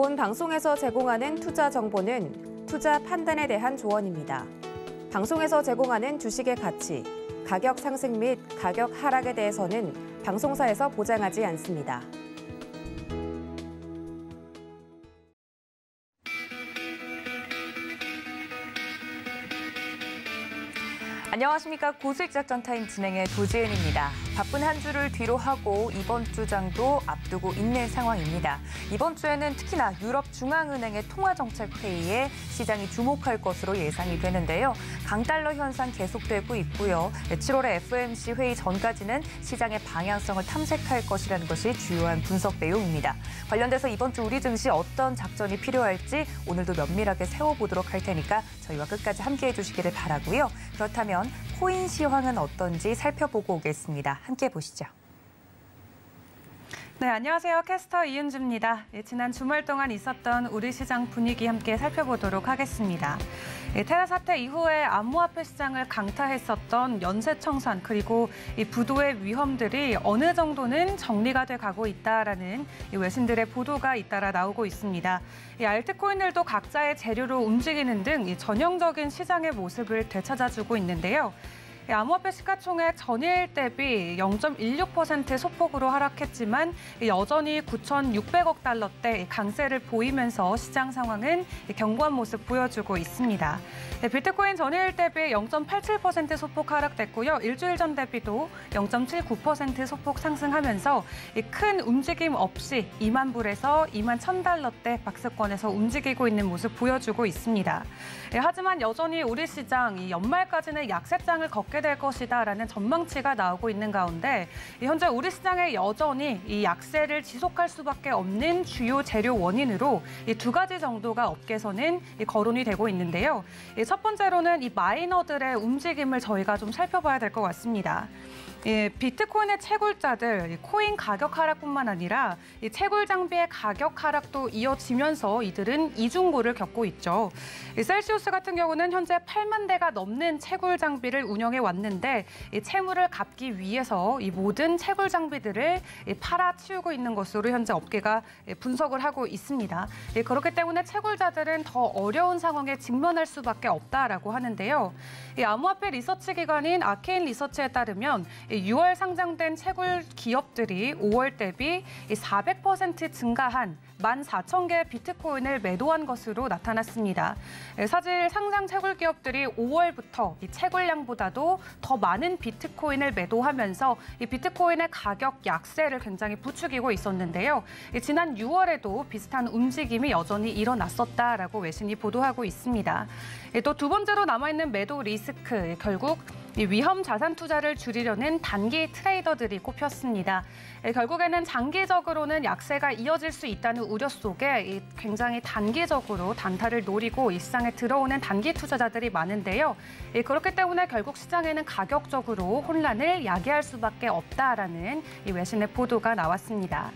본 방송에서 제공하는 투자 정보는 투자 판단에 대한 조언입니다. 방송에서 제공하는 주식의 가치, 가격 상승 및 가격 하락에 대해서는 방송사에서 보장하지 않습니다. 안녕하십니까. 고수익작전 타임 진행의 도지은입니다. 바쁜 한 주를 뒤로 하고 이번 주 장도 앞두고 있는 상황입니다. 이번 주에는 특히나 유럽 중앙은행의 통화정책회의에 시장이 주목할 것으로 예상이 되는데요. 강달러 현상 계속되고 있고요. 7월에 FOMC 회의 전까지는 시장의 방향성을 탐색할 것이라는 것이 주요한 분석 내용입니다. 관련돼서 이번 주 우리 증시 어떤 작전이 필요할지 오늘도 면밀하게 세워보도록 할 테니까 저희와 끝까지 함께해 주시기를 바라고요. 그렇다면 코인 시황은 어떤지 살펴보고 오겠습니다. 함께 보시죠. 네, 안녕하세요. 캐스터 이은주입니다. 지난 주말 동안 있었던 우리 시장 분위기 함께 살펴보도록 하겠습니다. 테라 사태 이후에 암호화폐 시장을 강타했었던 연쇄청산 그리고 이 부도의 위험들이 어느 정도는 정리가 돼 가고 있다라는 외신들의 보도가 잇따라 나오고 있습니다. 이 알트코인들도 각자의 재료로 움직이는 등 전형적인 시장의 모습을 되찾아주고 있는데요. 암호화폐 시가총액 전일 대비 0.16% 소폭으로 하락했지만 여전히 9,600억 달러대 강세를 보이면서 시장 상황은 견고한 모습 보여주고 있습니다. 비트코인 전일 대비 0.87% 소폭 하락됐고요. 일주일 전 대비도 0.79% 소폭 상승하면서 큰 움직임 없이 2만 불에서 2만 1,000달러대 박스권에서 움직이고 있는 모습 보여주고 있습니다. 하지만 여전히 우리 시장 연말까지는 약세장을 걷게 될 것이다라는 전망치가 나오고 있는 가운데 현재 우리 시장에 여전히 이 약세를 지속할 수밖에 없는 주요 재료 원인으로 이 두 가지 정도가 업계에서는 거론이 되고 있는데요. 첫 번째로는 이 마이너들의 움직임을 저희가 좀 살펴봐야 될 것 같습니다. 비트코인의 채굴자들, 코인 가격 하락뿐만 아니라 채굴 장비의 가격 하락도 이어지면서 이들은 이중고를 겪고 있죠. 셀시우스 같은 경우는 현재 8만 대가 넘는 채굴 장비를 운영해 왔는데 채무를 갚기 위해서 이 모든 채굴 장비들을 팔아치우고 있는 것으로 현재 업계가 분석을 하고 있습니다. 그렇기 때문에 채굴자들은 더 어려운 상황에 직면할 수밖에 없다라고 하는데요. 암호화폐 리서치 기관인 아케인 리서치에 따르면 6월 상장된 채굴 기업들이 5월 대비 400% 증가한 14,000개의 비트코인을 매도한 것으로 나타났습니다. 사실 상장 채굴 기업들이 5월부터 이 채굴량보다도 더 많은 비트코인을 매도하면서 이 비트코인의 가격 약세를 굉장히 부추기고 있었는데요. 지난 6월에도 비슷한 움직임이 여전히 일어났었다라고 외신이 보도하고 있습니다. 또 두 번째로 남아있는 매도 리스크, 결국 위험 자산 투자를 줄이려는 단기 트레이더들이 꼽혔습니다. 결국에는 장기적으로는 약세가 이어질 수 있다는 우려 속에 굉장히 단기적으로 단타를 노리고 이 시장에 들어오는 단기 투자자들이 많은데요. 그렇기 때문에 결국 시장에는 가격적으로 혼란을 야기할 수밖에 없다라는 외신의 보도가 나왔습니다.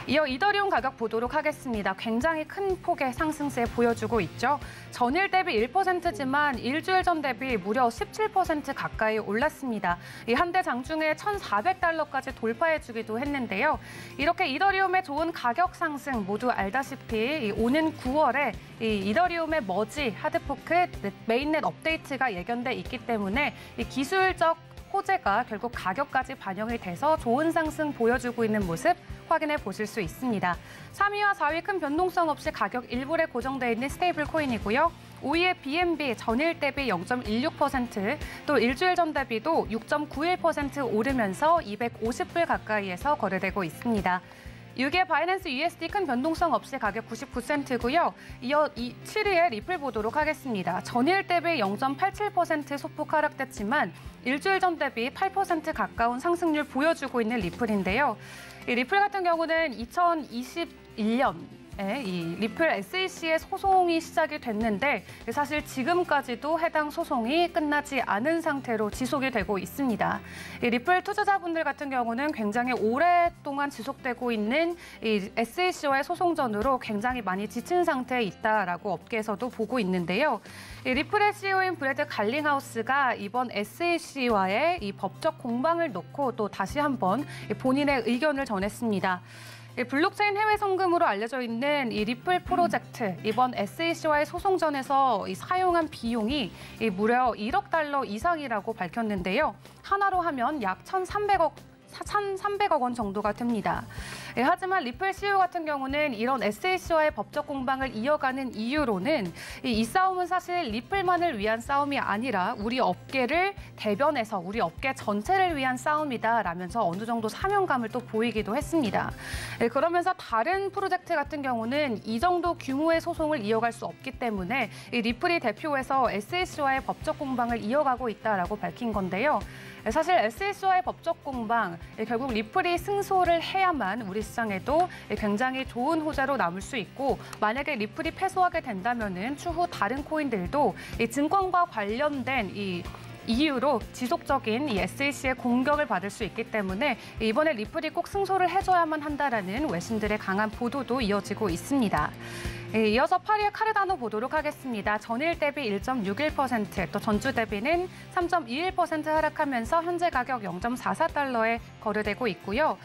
이어 이더리움 가격 보도록 하겠습니다. 굉장히 큰 폭의 상승세 보여주고 있죠. 전일 대비 1%지만 일주일 전 대비 무려 17% 가까이 올랐습니다. 한 대 장중에 1,400달러까지 돌파해주기도 했는데요. 이렇게 이더리움의 좋은 가격 상승 모두 알다시피 오는 9월에 이더리움의 머지 하드포크 메인넷 업데이트가 예견돼 있기 때문에 기술적 호재가 결국 가격까지 반영이 돼서 좋은 상승 보여주고 있는 모습 확인해 보실 수 있습니다. 3위와 4위 큰 변동성 없이 가격 일부에 고정돼 있는 스테이블 코인이고요. 5위의 BNB 전일 대비 0.16%, 또 일주일 전 대비도 6.91% 오르면서 250불 가까이에서 거래되고 있습니다. 6위의 바이낸스 USD 큰 변동성 없이 가격 99센트고요. 이어 7위의 리플 보도록 하겠습니다. 전일 대비 0.87% 소폭 하락됐지만 일주일 전 대비 8% 가까운 상승률 보여주고 있는 리플인데요. 이 리플 같은 경우는 2021년 이 리플 SEC의 소송이 시작이 됐는데 사실 지금까지도 해당 소송이 끝나지 않은 상태로 지속이 되고 있습니다. 이 리플 투자자분들 같은 경우는 굉장히 오랫동안 지속되고 있는 이 SEC와의 소송전으로 굉장히 많이 지친 상태에 있다라고 업계에서도 보고 있는데요. 이 리플의 CEO인 브래드 갈링하우스가 이번 SEC와의 이 법적 공방을 놓고 또 다시 한번 본인의 의견을 전했습니다. 블록체인 해외 송금으로 알려져 있는 이 리플 프로젝트, 이번 SEC와의 소송전에서 사용한 비용이 무려 1억 달러 이상이라고 밝혔는데요. 하나로 하면 약 1,300억 원 정도가 됩니다. 하지만 리플 CEO 같은 경우는 이런 SEC와의 법적 공방을 이어가는 이유로는 이 싸움은 사실 리플만을 위한 싸움이 아니라 우리 업계를 대변해서 우리 업계 전체를 위한 싸움이다라면서 어느 정도 사명감을 또 보이기도 했습니다. 그러면서 다른 프로젝트 같은 경우는 이 정도 규모의 소송을 이어갈 수 없기 때문에 이 리플이 대표해서 SEC와의 법적 공방을 이어가고 있다라고 밝힌 건데요. 사실 SEC와의 법적 공방, 결국 리플이 승소를 해야만 우리 시장에도 굉장히 좋은 호재로 남을 수 있고, 만약에 리플이 패소하게 된다면은 추후 다른 코인들도 이 증권과 관련된 이 이유로 지속적인 이 SEC의 공격을 받을 수 있기 때문에 이번에 리플이 꼭 승소를 해줘야만 한다라는 외신들의 강한 보도도 이어지고 있습니다. 이어서 파리의 카르다노 보도록 하겠습니다. 전일 대비 1.61%, 또 전주 대비는 3.21% 하락하면서 현재 가격 0.44달러에 거래되고 있고요.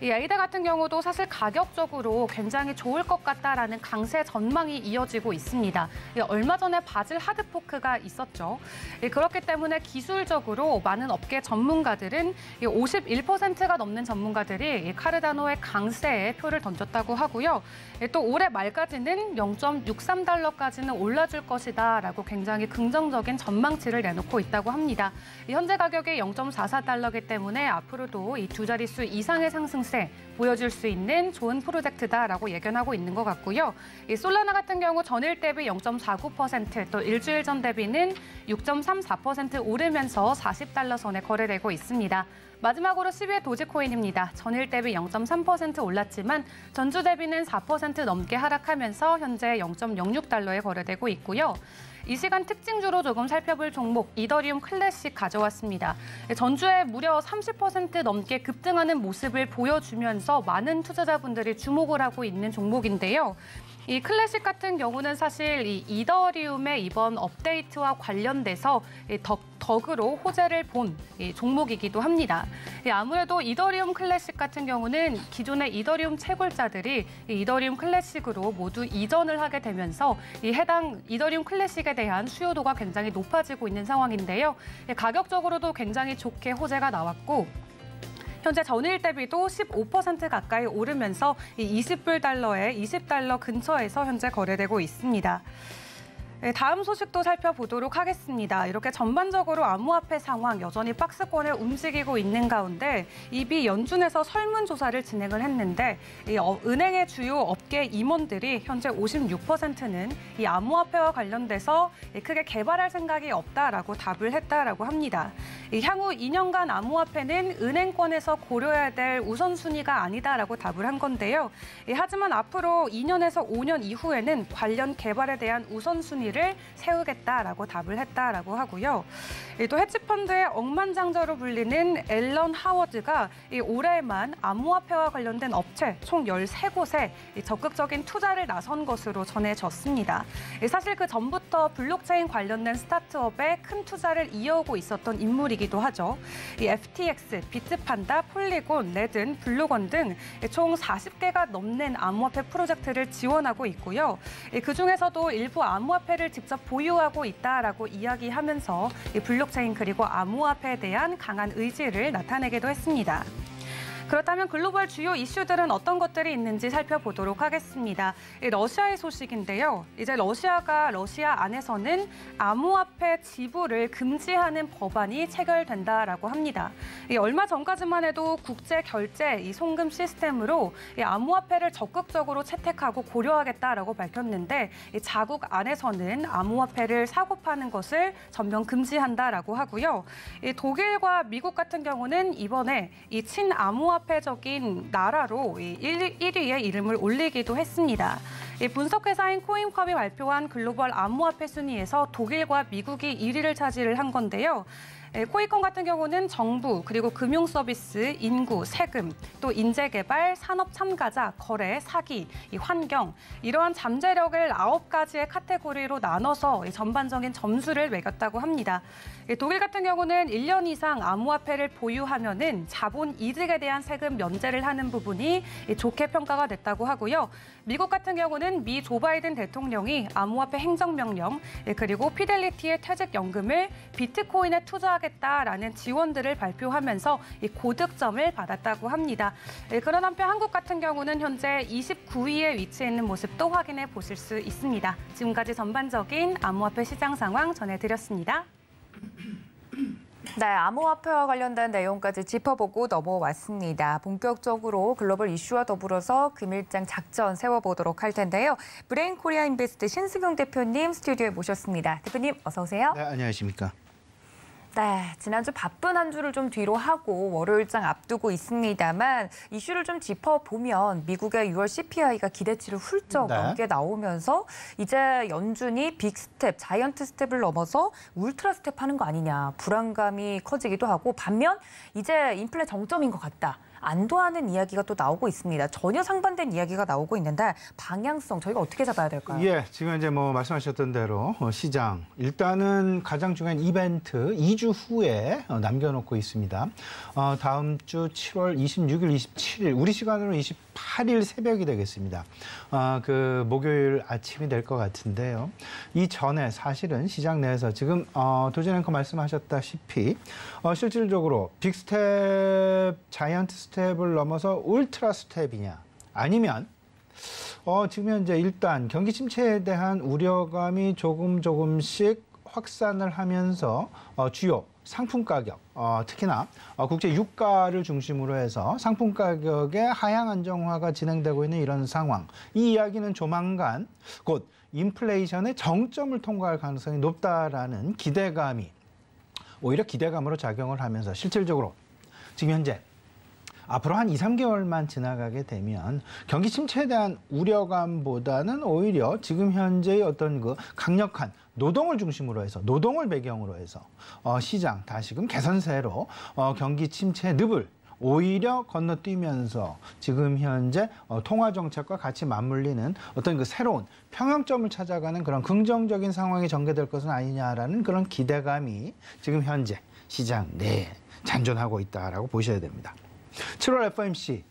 이 에이다 같은 경우도 사실 가격적으로 굉장히 좋을 것 같다라는 강세 전망이 이어지고 있습니다. 얼마 전에 바질 하드포크가 있었죠. 그렇기 때문에 기술적으로 많은 업계 전문가들은 51%가 넘는 전문가들이 카르다노의 강세에 표를 던졌다고 하고요. 또 올해 말까지는 0.63달러까지는 올라줄 것이다라고 굉장히 긍정적인 전망치를 내놓고 있다고 합니다. 현재 가격이 0.44달러이기 때문에 앞으로도 이 두 자릿수 이상의 상승세 보여줄 수 있는 좋은 프로젝트다라고 예견하고 있는 것 같고요. 이 솔라나 같은 경우 전일 대비 0.49%, 또 일주일 전 대비는 6.34% 오르면서 40달러 선에 거래되고 있습니다. 마지막으로 10위의 도지코인입니다. 전일 대비 0.3% 올랐지만 전주 대비는 4% 넘게 하락하면서 현재 0.06달러에 거래되고 있고요. 이 시간 특징주로 조금 살펴볼 종목 이더리움 클래식 가져왔습니다. 전주에 무려 30% 넘게 급등하는 모습을 보여주면서 많은 투자자분들이 주목을 하고 있는 종목인데요. 이 클래식 같은 경우는 사실 이 이더리움의 이번 업데이트와 관련돼서 덕으로 호재를 본 종목이기도 합니다. 아무래도 이더리움 클래식 같은 경우는 기존의 이더리움 채굴자들이 이더리움 클래식으로 모두 이전을 하게 되면서 이 해당 이더리움 클래식에 대한 수요도가 굉장히 높아지고 있는 상황인데요. 가격적으로도 굉장히 좋게 호재가 나왔고, 현재 전일 대비도 15% 가까이 오르면서 이 20불달러에 20달러 근처에서 현재 거래되고 있습니다. 다음 소식도 살펴보도록 하겠습니다. 이렇게 전반적으로 암호화폐 상황 여전히 박스권에 움직이고 있는 가운데 이비 연준에서 설문조사를 진행을 했는데 은행의 주요 업계 임원들이 현재 56%는 이 암호화폐와 관련돼서 크게 개발할 생각이 없다라고 답을 했다라고 합니다. 향후 2년간 암호화폐는 은행권에서 고려해야 될 우선순위가 아니다라고 답을 한 건데요. 하지만 앞으로 2년에서 5년 이후에는 관련 개발에 대한 우선순위를 세우겠다라고 답을 했다라고 하고요. 또 헤지펀드의 억만장자로 불리는 앨런 하워드가 올해만 암호화폐와 관련된 업체 총 13곳에 적극적인 투자를 나선 것으로 전해졌습니다. 사실 그 전부터 블록체인 관련된 스타트업에 큰 투자를 이어오고 있었던 인물이기도 하죠. FTX, 비트판다, 폴리곤, 레든, 블루건 등 총 40개가 넘는 암호화폐 프로젝트를 지원하고 있고요. 그중에서도 일부 암호화폐를 직접 보유하고 있다라고 이야기하면서 블록체인 그리고 암호화폐에 대한 강한 의지를 나타내기도 했습니다. 그렇다면 글로벌 주요 이슈들은 어떤 것들이 있는지 살펴보도록 하겠습니다. 러시아의 소식인데요. 이제 러시아 안에서는 암호화폐 지불을 금지하는 법안이 체결된다라고 합니다. 얼마 전까지만 해도 국제 결제 송금 시스템으로 암호화폐를 적극적으로 채택하고 고려하겠다라고 밝혔는데 자국 안에서는 암호화폐를 사고 파는 것을 전면 금지한다라고 하고요. 독일과 미국 같은 경우는 이번에 이 친암호화폐적인 나라로 1위에 이름을 올리기도 했습니다. 분석회사인 코인컵이 발표한 글로벌 암호화폐 순위에서 독일과 미국이 1위를 차지를 한 건데요. 코이콘 같은 경우는 정부, 그리고 금융 서비스, 인구, 세금, 또 인재개발, 산업 참가자, 거래, 사기, 이 환경 이러한 잠재력을 9가지의 카테고리로 나눠서 전반적인 점수를 매겼다고 합니다. 독일 같은 경우는 1년 이상 암호화폐를 보유하면은 자본 이득에 대한 세금 면제를 하는 부분이 좋게 평가가 됐다고 하고요. 미국 같은 경우는 미 조 바이든 대통령이 암호화폐 행정명령 그리고 피델리티의 퇴직연금을 비트코인에 투자하겠다라는 지원들을 발표하면서 고득점을 받았다고 합니다. 그런 한편 한국 같은 경우는 현재 29위에 위치해 있는 모습도 확인해 보실 수 있습니다. 지금까지 전반적인 암호화폐 시장 상황 전해드렸습니다. 네, 암호화폐와 관련된 내용까지 짚어보고 넘어왔습니다. 본격적으로 글로벌 이슈와 더불어서 금일장 작전 세워보도록 할 텐데요. 브레인 코리아 인베스트 신승용 대표님 스튜디오에 모셨습니다. 대표님 어서 오세요. 네, 안녕하십니까. 네, 지난주 바쁜 한 주를 좀 뒤로 하고 월요일장 앞두고 있습니다만 이슈를 좀 짚어보면 미국의 6월 CPI가 기대치를 훌쩍 넘게 나오면서 이제 연준이 빅스텝, 자이언트 스텝을 넘어서 울트라 스텝 하는 거 아니냐 불안감이 커지기도 하고 반면 이제 인플레 정점인 것 같다. 안도하는 이야기가 또 나오고 있습니다. 전혀 상반된 이야기가 나오고 있는데 방향성 저희가 어떻게 잡아야 될까요? 예, 지금 이제 뭐 말씀하셨던 대로 시장 일단은 가장 중요한 이벤트 2주 후에 남겨놓고 있습니다. 다음 주 7월 26일, 27일 우리 시간으로 28일 새벽이 되겠습니다. 그 목요일 아침이 될 것 같은데요. 이 전에 사실은 시장 내에서 지금 도전 앵커 말씀하셨다시피 실질적으로 빅스텝, 자이언트 스텝을 넘어서 울트라 스텝이냐 아니면 지금 현재 일단 경기 침체에 대한 우려감이 조금씩 확산을 하면서 주요 상품 가격, 특히나 국제 유가를 중심으로 해서 상품 가격의 하향 안정화가 진행되고 있는 이런 상황. 이 이야기는 조만간 곧 인플레이션의 정점을 통과할 가능성이 높다라는 기대감이 오히려 기대감으로 작용을 하면서 실질적으로 지금 현재 앞으로 한 2, 3개월만 지나가게 되면 경기 침체에 대한 우려감보다는 오히려 지금 현재의 어떤 그 강력한 노동을 중심으로 해서 노동을 배경으로 해서 시장 다시금 개선세로 경기 침체의 늪을 오히려 건너뛰면서 지금 현재 통화 정책과 같이 맞물리는 어떤 그 새로운 평형점을 찾아가는 그런 긍정적인 상황이 전개될 것은 아니냐라는 그런 기대감이 지금 현재 시장 내에 잔존하고 있다라고 보셔야 됩니다. 7월 FOMC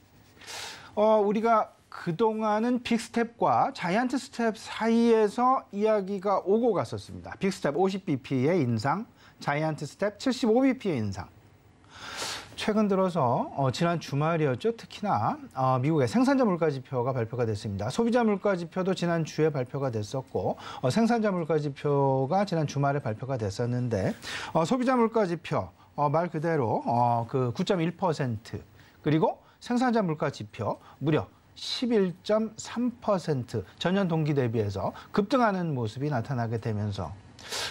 우리가 그동안은 빅스텝과 자이언트 스텝 사이에서 이야기가 오고 갔었습니다. 빅스텝 50bp의 인상, 자이언트 스텝 75bp의 인상. 최근 들어서 지난 주말이었죠. 특히나 미국의 생산자 물가지표가 발표가 됐습니다. 소비자 물가지표도 지난 주에 발표가 됐었고 생산자 물가지표가 지난 주말에 발표가 됐었는데 소비자 물가지표 말 그대로 그 9.1% 그리고 생산자 물가지표 무려 11.3% 전년 동기 대비해서 급등하는 모습이 나타나게 되면서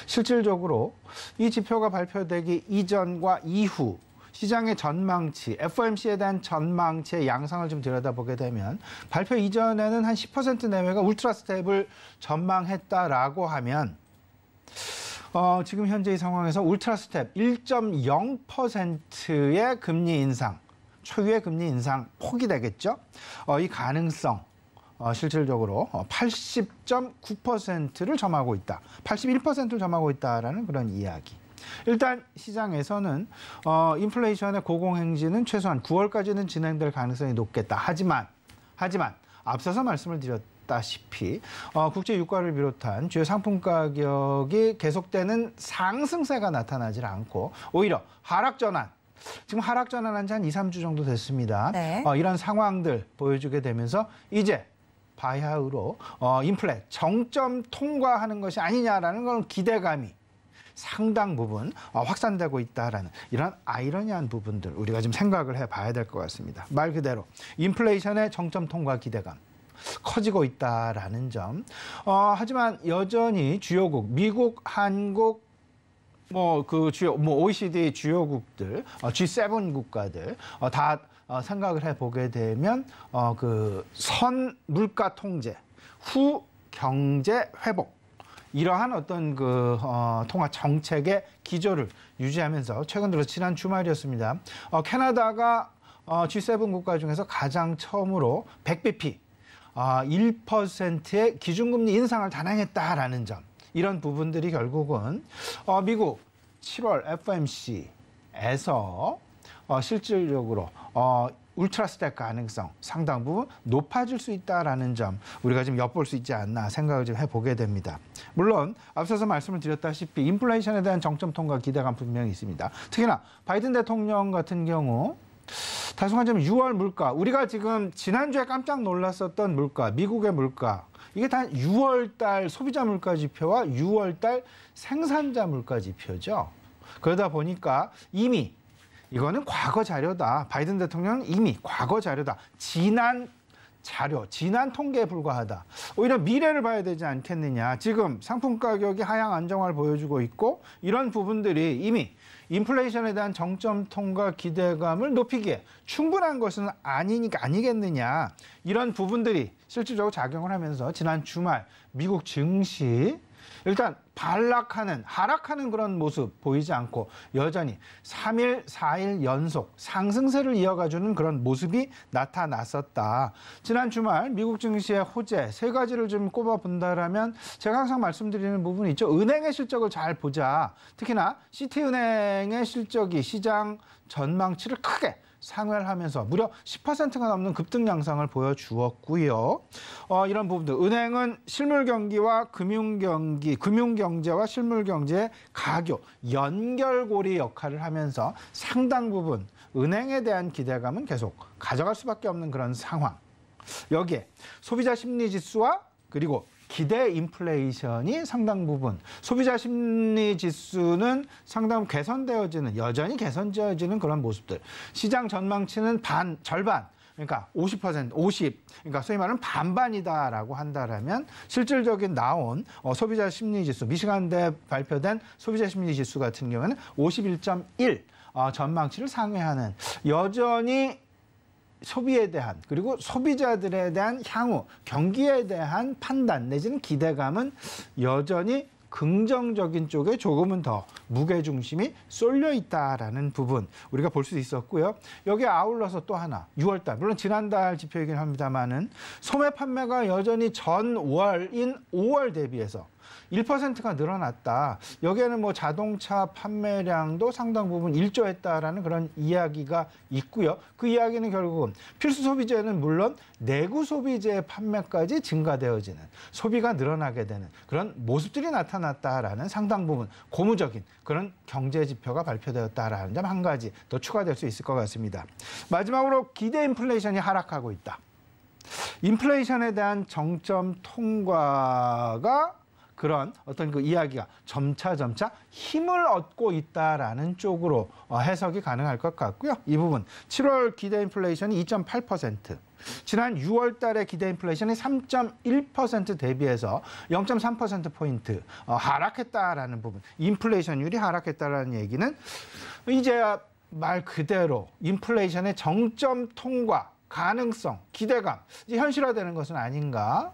실질적으로 이 지표가 발표되기 이전과 이후 시장의 전망치, FOMC에 대한 전망치의 양상을 좀 들여다보게 되면 발표 이전에는 한 10% 내외가 울트라 스텝을 전망했다라고 하면 지금 현재 이 상황에서 울트라 스텝 1.0%의 금리 인상, 초유의 금리 인상 폭이 되겠죠. 이 가능성 실질적으로 80.9%를 점하고 있다. 81%를 점하고 있다라는 그런 이야기. 일단 시장에서는 인플레이션의 고공행진은 최소한 9월까지는 진행될 가능성이 높겠다. 하지만 앞서서 말씀을 드렸다시피 국제 유가를 비롯한 주요 상품 가격이 계속되는 상승세가 나타나질 않고 오히려 하락 전환. 지금 하락 전환한 지 한 2, 3주 정도 됐습니다. 네. 이런 상황들 보여주게 되면서 이제 바야흐로 인플레 정점 통과하는 것이 아니냐라는 그런 기대감이 상당 부분 확산되고 있다라는 이런 아이러니한 부분들 우리가 좀 생각을 해봐야 될 것 같습니다. 말 그대로 인플레이션의 정점 통과 기대감 커지고 있다라는 점. 하지만 여전히 주요국 미국, 한국 그 주요 OECD 주요국들, G7 국가들 다 생각을 해보게 되면 그 선 물가 통제 후 경제 회복. 이러한 어떤 그 통화 정책의 기조를 유지하면서 최근 들어 지난 주말이었습니다. 캐나다가 G7 국가 중에서 가장 처음으로 100bp 1%의 기준금리 인상을 단행했다라는 점. 이런 부분들이 결국은 미국 7월 FOMC에서 실질적으로 울트라 스택 가능성 상당 부분 높아질 수 있다라는 점 우리가 좀 엿볼 수 있지 않나 생각을 좀 해보게 됩니다. 물론 앞서서 말씀을 드렸다시피 인플레이션에 대한 정점 통과 기대감 분명히 있습니다. 특히나 바이든 대통령 같은 경우 다소간 좀 6월 물가, 우리가 지금 지난주에 깜짝 놀랐었던 물가, 미국의 물가, 이게 다 6월 달 소비자 물가 지표와 6월 달 생산자 물가 지표죠. 그러다 보니까 이미 이거는 과거 자료다. 바이든 대통령은 이미 과거 자료다. 지난 자료, 지난 통계에 불과하다. 오히려 미래를 봐야 되지 않겠느냐. 지금 상품 가격이 하향 안정화를 보여주고 있고 이런 부분들이 이미 인플레이션에 대한 정점 통과 기대감을 높이기에 충분한 것은 아니겠느냐. 이런 부분들이 실질적으로 작용을 하면서 지난 주말 미국 증시 일단 하락하는 그런 모습 보이지 않고 여전히 3일, 4일 연속 상승세를 이어가주는 그런 모습이 나타났었다. 지난 주말 미국 증시의 호재 세 가지를 좀 꼽아본다라면 제가 항상 말씀드리는 부분이 있죠. 은행의 실적을 잘 보자. 특히나 시티은행의 실적이 시장 전망치를 크게 상회를 하면서 무려 10%가 넘는 급등 양상을 보여주었고요. 이런 부분들, 은행은 실물 경기와 금융경제와 실물 경제의 가교, 연결고리 역할을 하면서 상당 부분 은행에 대한 기대감은 계속 가져갈 수밖에 없는 그런 상황. 여기에 소비자 심리 지수와 그리고 기대 인플레이션이 상당 부분, 소비자 심리 지수는 상당 개선되어지는, 여전히 개선되어지는 그런 모습들. 시장 전망치는 절반, 그러니까 50%, 50, 그러니까 소위 말하는 반반이다라고 한다라면 실질적인 나온 소비자 심리 지수, 미시간대 발표된 소비자 심리 지수 같은 경우는 51.1 전망치를 상회하는 여전히 소비에 대한 그리고 소비자들에 대한 향후 경기에 대한 판단 내지는 기대감은 여전히 긍정적인 쪽에 조금은 더 무게중심이 쏠려 있다라는 부분 우리가 볼 수 있었고요. 여기에 아울러서 또 하나 6월달 물론 지난달 지표이긴 합니다만은 소매 판매가 여전히 전 월인 5월 대비해서 1%가 늘어났다. 여기에는 뭐 자동차 판매량도 상당 부분 일조했다라는 그런 이야기가 있고요. 그 이야기는 결국은 필수 소비재는 물론 내구 소비재의 판매까지 증가되어지는 소비가 늘어나게 되는 그런 모습들이 나타났다라는 상당 부분 고무적인 그런 경제 지표가 발표되었다라는 점 한 가지 더 추가될 수 있을 것 같습니다. 마지막으로 기대 인플레이션이 하락하고 있다. 인플레이션에 대한 정점 통과가 그런 어떤 그 이야기가 점차 힘을 얻고 있다라는 쪽으로 해석이 가능할 것 같고요. 이 부분 7월 기대 인플레이션이 2.8%, 지난 6월 달에 기대 인플레이션이 3.1% 대비해서 0.3%포인트 하락했다라는 부분, 인플레이션율이 하락했다라는 얘기는 이제 말 그대로 인플레이션의 정점 통과 가능성, 기대감, 이제 현실화되는 것은 아닌가.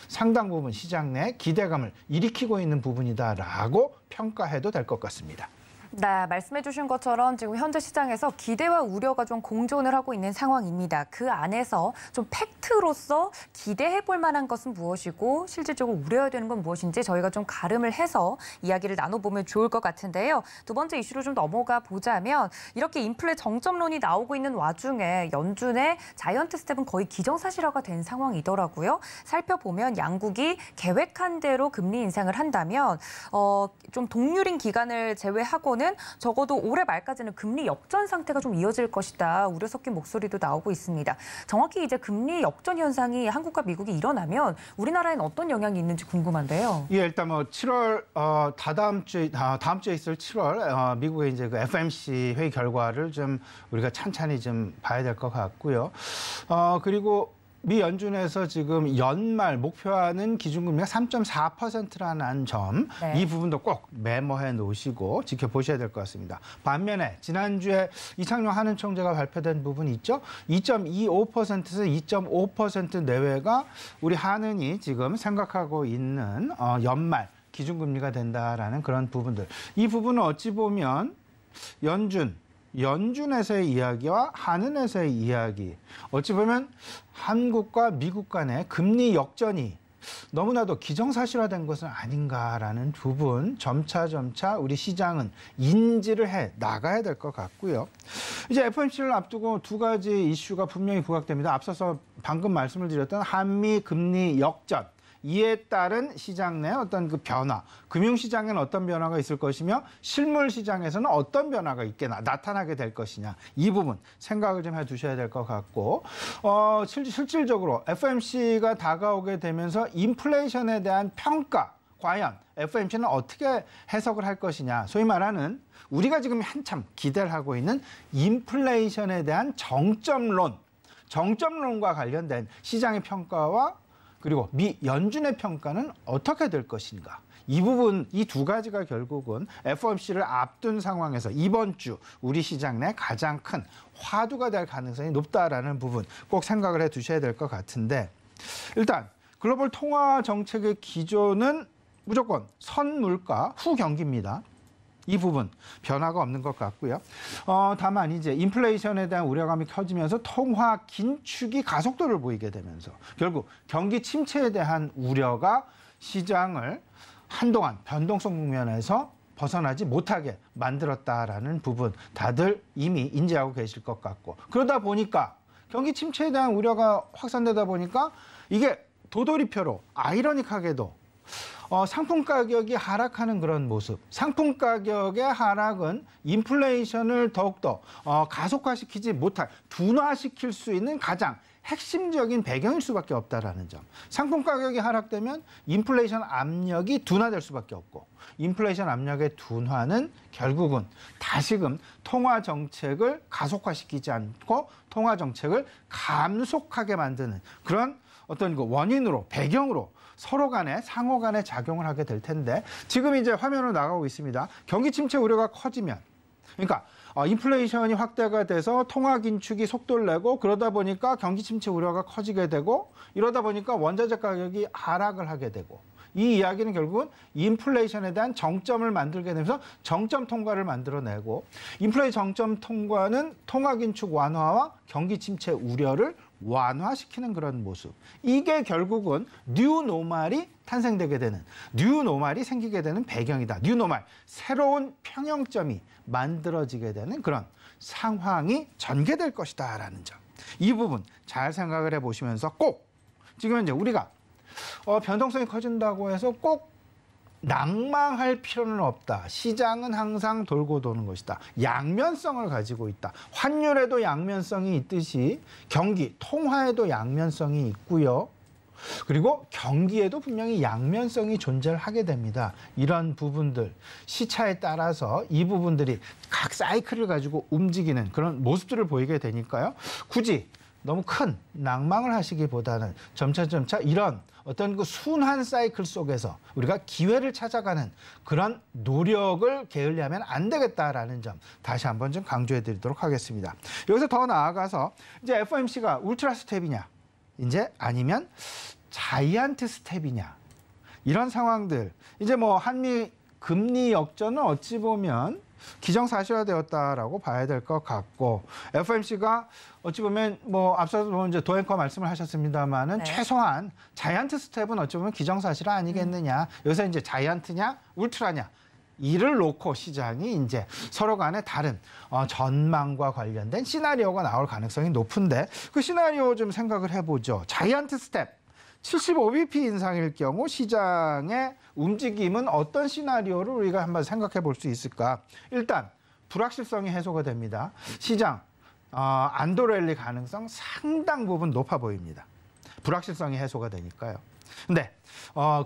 상당 부분 시장 내 기대감을 일으키고 있는 부분이다라고 평가해도 될 것 같습니다. 네, 말씀해 주신 것처럼 지금 현재 시장에서 기대와 우려가 좀 공존을 하고 있는 상황입니다. 그 안에서 좀 팩트로서 기대해 볼 만한 것은 무엇이고 실질적으로 우려해야 되는 건 무엇인지 저희가 좀 가름을 해서 이야기를 나눠보면 좋을 것 같은데요. 두 번째 이슈로 좀 넘어가 보자면 이렇게 인플레 정점론이 나오고 있는 와중에 연준의 자이언트 스텝은 거의 기정사실화가 된 상황이더라고요. 살펴보면 양국이 계획한 대로 금리 인상을 한다면 좀 동률인 기간을 제외하고는 적어도 올해 말까지는 금리 역전 상태가 좀 이어질 것이다. 우려 섞인 목소리도 나오고 있습니다. 정확히 이제 금리 역전 현상이 한국과 미국이 일어나면 우리나라에는 어떤 영향이 있는지 궁금한데요. 예, 일단 뭐 7월 다음 주에 있을 7월 미국의 이제 그 FOMC 회의 결과를 좀 우리가 찬찬히 좀 봐야 될 것 같고요. 그리고 미 연준에서 지금 연말 목표하는 기준금리가 3.4%라는 점, 이 부분도 꼭 메모해 놓으시고 지켜보셔야 될 것 같습니다. 반면에 지난주에 이창용 한은 총재가 발표된 부분이 있죠. 2.25%에서 2.5% 내외가 우리 한은이 지금 생각하고 있는 연말 기준금리가 된다라는 그런 부분들. 이 부분은 어찌 보면 연준에서의 이야기와 한은에서의 이야기. 어찌 보면 한국과 미국 간의 금리 역전이 너무나도 기정사실화된 것은 아닌가라는 부분 점차 우리 시장은 인지를 해 나가야 될 것 같고요. 이제 FOMC를 앞두고 두 가지 이슈가 분명히 부각됩니다. 앞서서 방금 말씀을 드렸던 한미 금리 역전. 이에 따른 시장 내 어떤 그 변화, 금융시장에는 어떤 변화가 있을 것이며 실물시장에서는 어떤 변화가 나타나게 될 것이냐. 이 부분 생각을 좀 해두셔야 될 것 같고 실질적으로 FOMC가 다가오게 되면서 인플레이션에 대한 평가, 과연 FOMC는 어떻게 해석을 할 것이냐. 소위 말하는 우리가 지금 한참 기대를 하고 있는 인플레이션에 대한 정점론과 관련된 시장의 평가와 그리고 미 연준의 평가는 어떻게 될 것인가. 이 부분, 이 두 가지가 결국은 FOMC를 앞둔 상황에서 이번 주 우리 시장 내 가장 큰 화두가 될 가능성이 높다라는 부분 꼭 생각을 해 두셔야 될 것 같은데, 일단 글로벌 통화 정책의 기조는 무조건 선물가 후경기입니다. 이 부분 변화가 없는 것 같고요. 다만 이제 인플레이션에 대한 우려감이 커지면서 통화 긴축이 가속도를 보이게 되면서 결국 경기 침체에 대한 우려가 시장을 한동안 변동성 국면에서 벗어나지 못하게 만들었다라는 부분 다들 이미 인지하고 계실 것 같고, 그러다 보니까 경기 침체에 대한 우려가 확산되다 보니까 이게 도돌이표로 아이러닉하게도 상품 가격이 하락하는 그런 모습. 상품 가격의 하락은 인플레이션을 더욱더 가속화시키지 못할, 둔화시킬 수 있는 가장 핵심적인 배경일 수밖에 없다라는 점. 상품 가격이 하락되면 인플레이션 압력이 둔화될 수밖에 없고, 인플레이션 압력의 둔화는 결국은 다시금 통화 정책을 가속화시키지 않고 통화 정책을 감속하게 만드는 그런 어떤 그 원인으로, 배경으로 서로 간에 상호 간에 작용을 하게 될 텐데, 지금 이제 화면으로 나가고 있습니다. 경기 침체 우려가 커지면, 그러니까 인플레이션이 확대가 돼서 통화 긴축이 속도를 내고, 그러다 보니까 경기 침체 우려가 커지게 되고, 이러다 보니까 원자재 가격이 하락을 하게 되고, 이 이야기는 결국은 인플레이션에 대한 정점을 만들게 되면서 정점 통과를 만들어내고, 인플레이 정점 통과는 통화 긴축 완화와 경기 침체 우려를 완화시키는 그런 모습. 이게 결국은 뉴노멀이 탄생되게 되는, 뉴노멀이 생기게 되는 배경이다. 뉴노멀, 새로운 평형점이 만들어지게 되는 그런 상황이 전개될 것이다라는 점. 이 부분 잘 생각을 해보시면서 꼭 지금 이제 우리가 변동성이 커진다고 해서 꼭 낭망할 필요는 없다. 시장은 항상 돌고 도는 것이다. 양면성을 가지고 있다. 환율에도 양면성이 있듯이 경기, 통화에도 양면성이 있고요. 그리고 경기에도 분명히 양면성이 존재하게 됩니다. 이런 부분들, 시차에 따라서 이 부분들이 각 사이클을 가지고 움직이는 그런 모습들을 보이게 되니까요. 굳이 너무 큰 낭망을 하시기보다는 점차 이런 어떤 그 순환 사이클 속에서 우리가 기회를 찾아가는 그런 노력을 게을리하면 안 되겠다라는 점 다시 한번 좀 강조해 드리도록 하겠습니다. 여기서 더 나아가서 이제 FOMC가 울트라 스텝이냐, 이제 아니면 자이언트 스텝이냐, 이런 상황들. 이제 뭐 한미 금리 역전은 어찌 보면 기정사실화되었다라고 봐야 될 것 같고, FOMC가 어찌 보면 뭐 앞서서 이제 도앵커 말씀을 하셨습니다만은 최소한 자이언트 스텝은 어찌 보면 기정사실화 아니겠느냐. 여기서 이제 자이언트냐 울트라냐, 이를 놓고 시장이 이제 서로 간에 다른 전망과 관련된 시나리오가 나올 가능성이 높은데, 그 시나리오 좀 생각을 해보죠. 자이언트 스텝 75bp 인상일 경우 시장의 움직임은 어떤 시나리오를 우리가 한번 생각해 볼 수 있을까? 일단 불확실성이 해소가 됩니다. 시장 안도랠리 가능성 상당 부분 높아 보입니다. 불확실성이 해소가 되니까요. 근데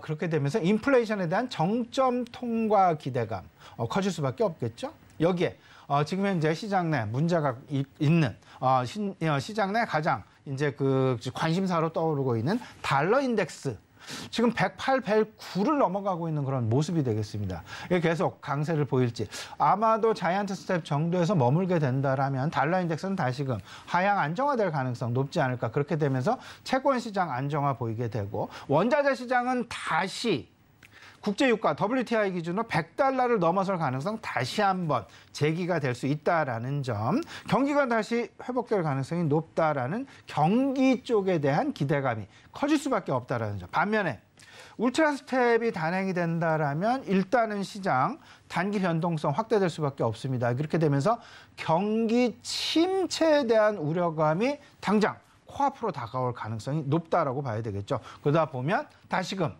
그렇게 되면서 인플레이션에 대한 정점 통과 기대감 커질 수밖에 없겠죠. 여기에 지금 현재 시장 내 문제가 있는 시장 내 가장 이제 그 관심사로 떠오르고 있는 달러 인덱스, 지금 108, 109를 넘어가고 있는 그런 모습이 되겠습니다. 이게 계속 강세를 보일지, 아마도 자이언트 스텝 정도에서 머물게 된다라면 달러 인덱스는 다시금 하향 안정화될 가능성 높지 않을까. 그렇게 되면서 채권 시장 안정화 보이게 되고, 원자재 시장은 다시 국제유가 WTI 기준으로 100달러를 넘어설 가능성 다시 한번 제기가 될 수 있다라는 점, 경기가 다시 회복될 가능성이 높다라는 경기 쪽에 대한 기대감이 커질 수밖에 없다라는 점. 반면에 울트라 스텝이 단행이 된다라면 일단은 시장 단기 변동성 확대될 수밖에 없습니다. 그렇게 되면서 경기 침체에 대한 우려감이 당장 코앞으로 다가올 가능성이 높다라고 봐야 되겠죠. 그러다 보면 다시금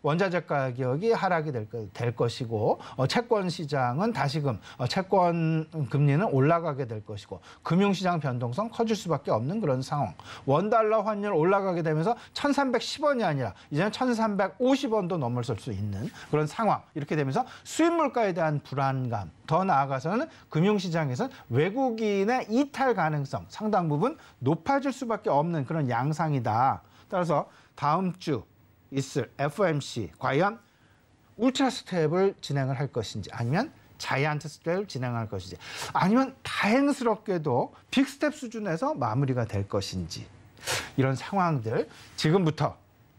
원자재 가격이 하락이 될 것이고 채권 시장은 다시금 채권 금리는 올라가게 될 것이고 금융시장 변동성 커질 수밖에 없는 그런 상황. 원달러 환율 올라가게 되면서 1,310원이 아니라 이제는 1,350원도 넘어설 수 있는 그런 상황. 이렇게 되면서 수입 물가에 대한 불안감, 더 나아가서는 금융시장에서는 외국인의 이탈 가능성 상당 부분 높아질 수밖에 없는 그런 양상이다. 따라서 다음 주 있을 FOMC 과연 울트라 스텝을 진행을 할 것인지 아니면 자이언트 스텝을 진행할 것인지 아니면 다행스럽게도 빅 스텝 수준에서 마무리가 될 것인지 이런 상황들 지금부터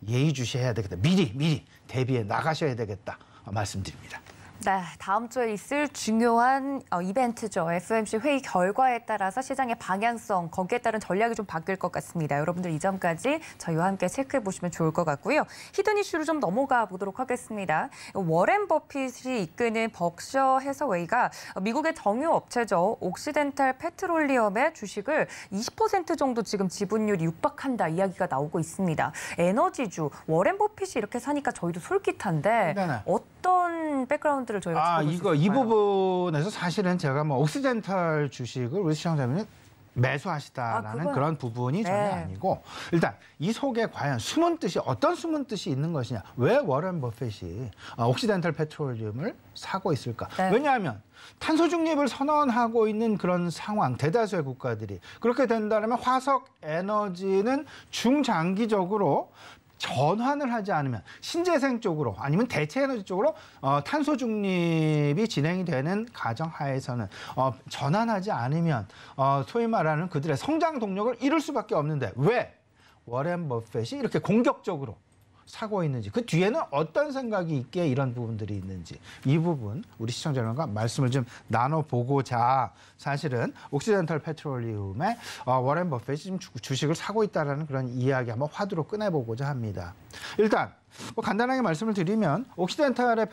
예의주시해야 되겠다. 미리 대비해 나가셔야 되겠다 말씀드립니다. 네, 다음 주에 있을 중요한 이벤트죠. FOMC 회의 결과에 따라서 시장의 방향성, 거기에 따른 전략이 좀 바뀔 것 같습니다. 여러분들 이 점까지 저희와 함께 체크해 보시면 좋을 것 같고요. 히든 이슈로 좀 넘어가 보도록 하겠습니다. 워렌 버핏이 이끄는 벅셔 해서웨이가 미국의 정유 업체죠. 옥시덴탈 페트롤리엄의 주식을 20% 정도 지금 지분율이 육박한다 이야기가 나오고 있습니다. 에너지주, 워렌 버핏이 이렇게 사니까 저희도 솔깃한데 네네. 어떤 백그라운드 저희가 이 부분에서 사실은 제가 옥시덴탈 주식을 우리 시청자분이 매수하시다라는 그런 부분이 전혀 아니고 일단 이 속에 과연 숨은 뜻이 어떤 숨은 뜻이 있는 것이냐. 왜 워렌 버핏이 옥시덴탈 페트롤리움을 사고 있을까. 왜냐하면 탄소 중립을 선언하고 있는 그런 상황, 대다수의 국가들이 그렇게 된다면 화석 에너지는 중장기적으로 전환을 하지 않으면 신재생 쪽으로 아니면 대체 에너지 쪽으로 탄소 중립이 진행이 되는 가정하에서는 전환하지 않으면 소위 말하는 그들의 성장 동력을 잃을 수밖에 없는데 왜 워렌 버핏이 이렇게 공격적으로 사고 있는지 그 뒤에는 어떤 생각이 있기에 이런 부분들이 있는지 이 부분 우리 시청자 여러분과 말씀을 좀 나눠보고자 사실은 옥시덴탈 페트롤리움의 워렌 버핏이 지금 주식을 사고 있다는 그런 이야기 한번 화두로 꺼내보고자 합니다. 일단 간단하게 말씀을 드리면 옥시덴탈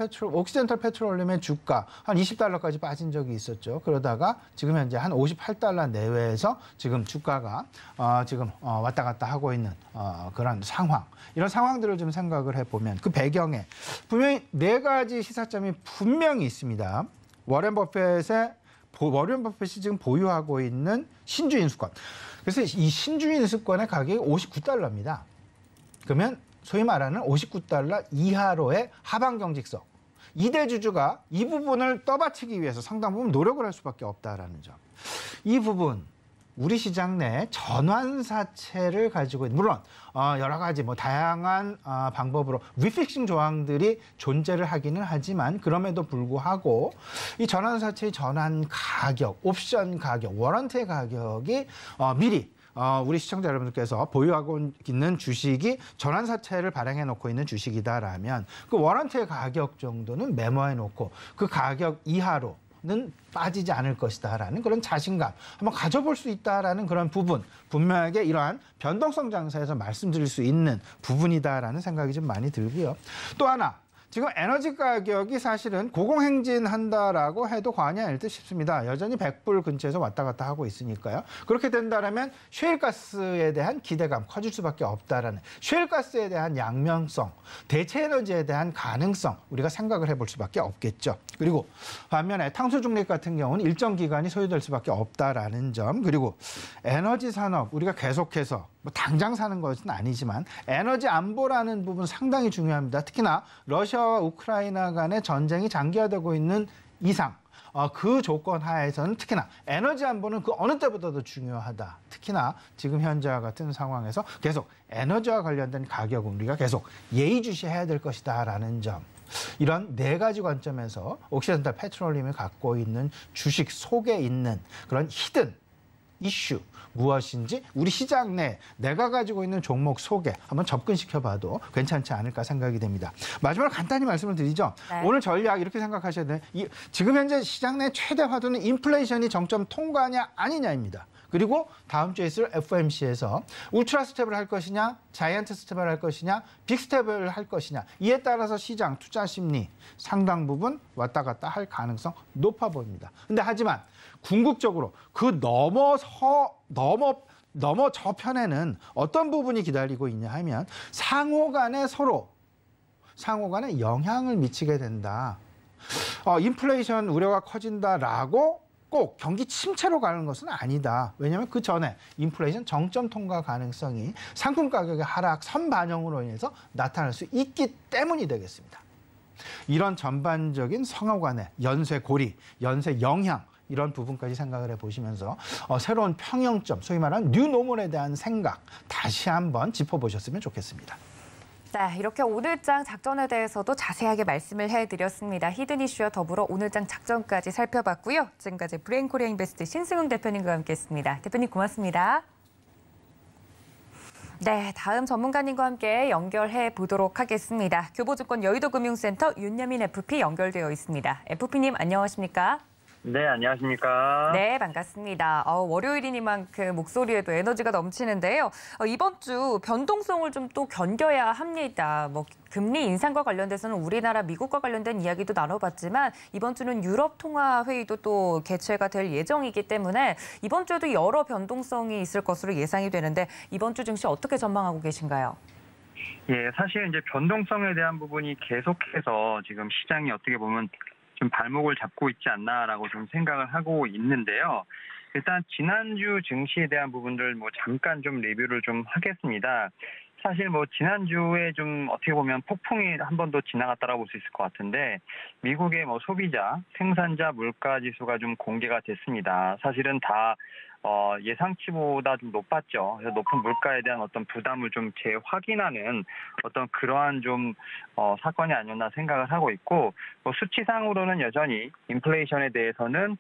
페트롤리움의 주가 한 20달러까지 빠진 적이 있었죠. 그러다가 지금 현재 한 58달러 내외에서 지금 주가가 지금 왔다 갔다 하고 있는 그런 상황. 이런 상황들을 좀 생각을 해보면 그 배경에 분명히 4가지 시사점이 분명히 있습니다. 워렌 버핏이 지금 보유하고 있는 신주 인수권. 그래서 이 신주 인수권의 가격이 59달러입니다. 그러면 소위 말하는 59달러 이하로의 하방 경직성. 이 대주주가 이 부분을 떠받치기 위해서 상당 부분 노력을 할 수밖에 없다라는 점. 이 부분 우리 시장 내 전환사채를 가지고 있는 물론 여러 가지 다양한 방법으로 리픽싱 조항들이 존재를 하기는 하지만 그럼에도 불구하고 이 전환사채의 전환 가격, 옵션 가격, 워런티의 가격이 미리 우리 시청자 여러분들께서 보유하고 있는 주식이 전환사채를 발행해 놓고 있는 주식이다라면 그 워런티의 가격 정도는 메모해 놓고 그 가격 이하로는 빠지지 않을 것이다라는 그런 자신감 한번 가져볼 수 있다라는 그런 부분 분명하게 이러한 변동성 장세에서 말씀드릴 수 있는 부분이다라는 생각이 좀 많이 들고요. 또 하나 지금 에너지 가격이 사실은 고공행진한다라고 해도 과언이 아닐 듯 싶습니다. 여전히 100불 근처에서 왔다 갔다 하고 있으니까요. 그렇게 된다면 셰일가스에 대한 기대감 커질 수밖에 없다라는 셰일가스에 대한 양면성, 대체 에너지에 대한 가능성 우리가 생각을 해볼 수밖에 없겠죠. 그리고 반면에 탄소 중립 같은 경우는 일정 기간이 소요될 수밖에 없다라는 점. 그리고 에너지 산업 우리가 계속해서 당장 사는 것은 아니지만 에너지 안보라는 부분 상당히 중요합니다. 특히나 러시아와 우크라이나 간의 전쟁이 장기화되고 있는 이상 그 조건 하에서는 특히나 에너지 안보는 그 어느 때보다도 중요하다. 특히나 지금 현재와 같은 상황에서 계속 에너지와 관련된 가격은 우리가 계속 예의주시해야 될 것이다라는 점. 이런 4가지 관점에서 옥시덴탈 페트롤리움이 갖고 있는 주식 속에 있는 그런 히든 이슈 무엇인지 우리 시장 내 내가 가지고 있는 종목 속에 한번 접근시켜봐도 괜찮지 않을까 생각이 됩니다. 마지막으로 간단히 말씀을 드리죠. 네. 오늘 전략 이렇게 생각하셔야 돼요. 지금 현재 시장 내 최대 화두는 인플레이션이 정점 통과하냐 아니냐입니다. 그리고 다음 주에 있을 FOMC에서 울트라 스텝을 할 것이냐, 자이언트 스텝을 할 것이냐, 빅 스텝을 할 것이냐. 이에 따라서 시장 투자 심리 상당 부분 왔다 갔다 할 가능성 높아 보입니다. 근데 하지만 궁극적으로 그 넘어 저편에는 어떤 부분이 기다리고 있냐 하면 상호 간에 영향을 미치게 된다. 인플레이션 우려가 커진다라고 꼭 경기 침체로 가는 것은 아니다. 왜냐하면 그 전에 인플레이션 정점 통과 가능성이 상품 가격의 하락 선반영으로 인해서 나타날 수 있기 때문이 되겠습니다. 이런 전반적인 상호 간의 연쇄 고리, 연쇄 영향 이런 부분까지 생각을 해보시면서 새로운 평형점, 소위 말하는 뉴노멀에 대한 생각 다시 한번 짚어보셨으면 좋겠습니다. 네, 이렇게 오늘장 작전에 대해서도 자세하게 말씀을 해드렸습니다. 히든 이슈와 더불어 오늘장 작전까지 살펴봤고요. 지금까지 브레인코리아 인베스트 신승훈 대표님과 함께했습니다. 대표님 고맙습니다. 네, 다음 전문가님과 함께 연결해 보도록 하겠습니다. 교보증권 여의도금융센터 윤여민 FP 연결되어 있습니다. FP님 안녕하십니까? 네, 안녕하십니까? 네, 반갑습니다. 월요일이니만큼 목소리에도 에너지가 넘치는데요. 이번 주 변동성을 좀 또 견뎌야 합니다. 금리 인상과 관련돼서는 우리나라, 미국과 관련된 이야기도 나눠봤지만 이번 주는 유럽 통화 회의도 또 개최가 될 예정이기 때문에 이번 주에도 여러 변동성이 있을 것으로 예상이 되는데 이번 주 증시 어떻게 전망하고 계신가요? 예, 사실 이제 변동성에 대한 부분이 계속해서 지금 시장이 어떻게 보면 좀 발목을 잡고 있지 않나라고 좀 생각을 하고 있는데요. 일단 지난주 증시에 대한 부분들 잠깐 좀 리뷰를 좀 하겠습니다. 사실 지난주에 좀 어떻게 보면 폭풍이 한 번 더 지나갔다라고 볼 수 있을 것 같은데 미국의 소비자, 생산자 물가 지수가 좀 공개가 됐습니다. 사실은 다 예상치보다 좀 높았죠. 그래서 높은 물가에 대한 어떤 부담을 좀 재확인하는 어떤 그러한 좀 사건이 아니었나 생각을 하고 있고 수치상으로는 여전히 인플레이션에 대해서는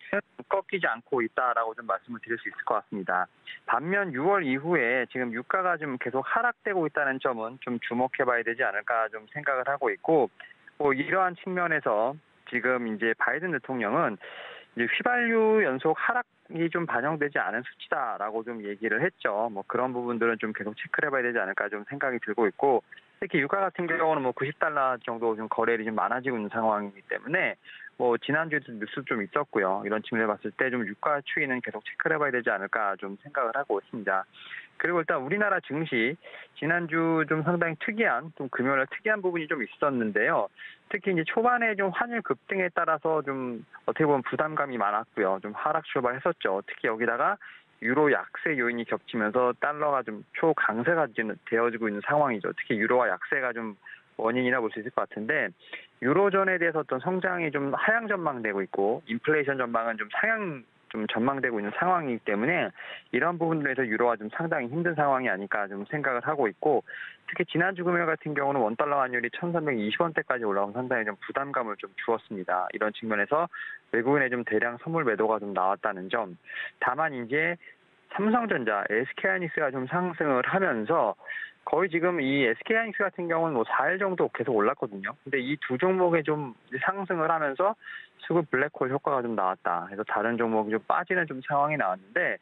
꺾이지 않고 있다라고 좀 말씀을 드릴 수 있을 것 같습니다. 반면 6월 이후에 지금 유가가 좀 계속 하락되고 있다는 점은 좀 주목해봐야 되지 않을까 좀 생각을 하고 있고 이러한 측면에서 지금 이제 바이든 대통령은 이제 휘발유 연속 하락이 좀 반영되지 않은 수치다라고 좀 얘기를 했죠. 그런 부분들은 좀 계속 체크를 해봐야 되지 않을까 좀 생각이 들고 있고 특히 유가 같은 경우는 $90 정도 좀 거래일이 좀 많아지고 있는 상황이기 때문에 지난주에도 뉴스 좀 있었고요. 이런 측면을 봤을 때 좀 유가 추이는 계속 체크를 해봐야 되지 않을까 좀 생각을 하고 있습니다. 그리고 일단 우리나라 증시 지난주 좀 상당히 특이한 좀 금요일 특이한 부분이 좀 있었는데요. 특히 이제 초반에 좀 환율 급등에 따라서 좀 어떻게 보면 부담감이 많았고요. 좀 하락 출발했었죠. 특히 여기다가 유로 약세 요인이 겹치면서 달러가 좀 초강세가 되어지고 있는 상황이죠. 특히 유로와 약세가 좀 원인이라 볼 수 있을 것 같은데 유로존에 대해서 어떤 성장이 좀 하향 전망되고 있고 인플레이션 전망은 좀 상향 좀 전망되고 있는 상황이기 때문에 이런 부분들에서 유로가 좀 상당히 힘든 상황이 아닐까 좀 생각을 하고 있고 특히 지난주 금요일 같은 경우는 원달러 환율이 1,320원대까지 올라온 상당히 좀 부담감을 좀 주었습니다. 이런 측면에서 외국인의 좀 대량 선물 매도가 좀 나왔다는 점. 다만 이제 삼성전자, SK하이닉스가 좀 상승을 하면서 거의 지금 이 SK하이닉스 같은 경우는 4일 정도 계속 올랐거든요. 근데 이 두 종목에 좀 상승을 하면서 수급 블랙홀 효과가 좀 나왔다. 그래서 다른 종목이 좀 빠지는 좀 상황이 나왔는데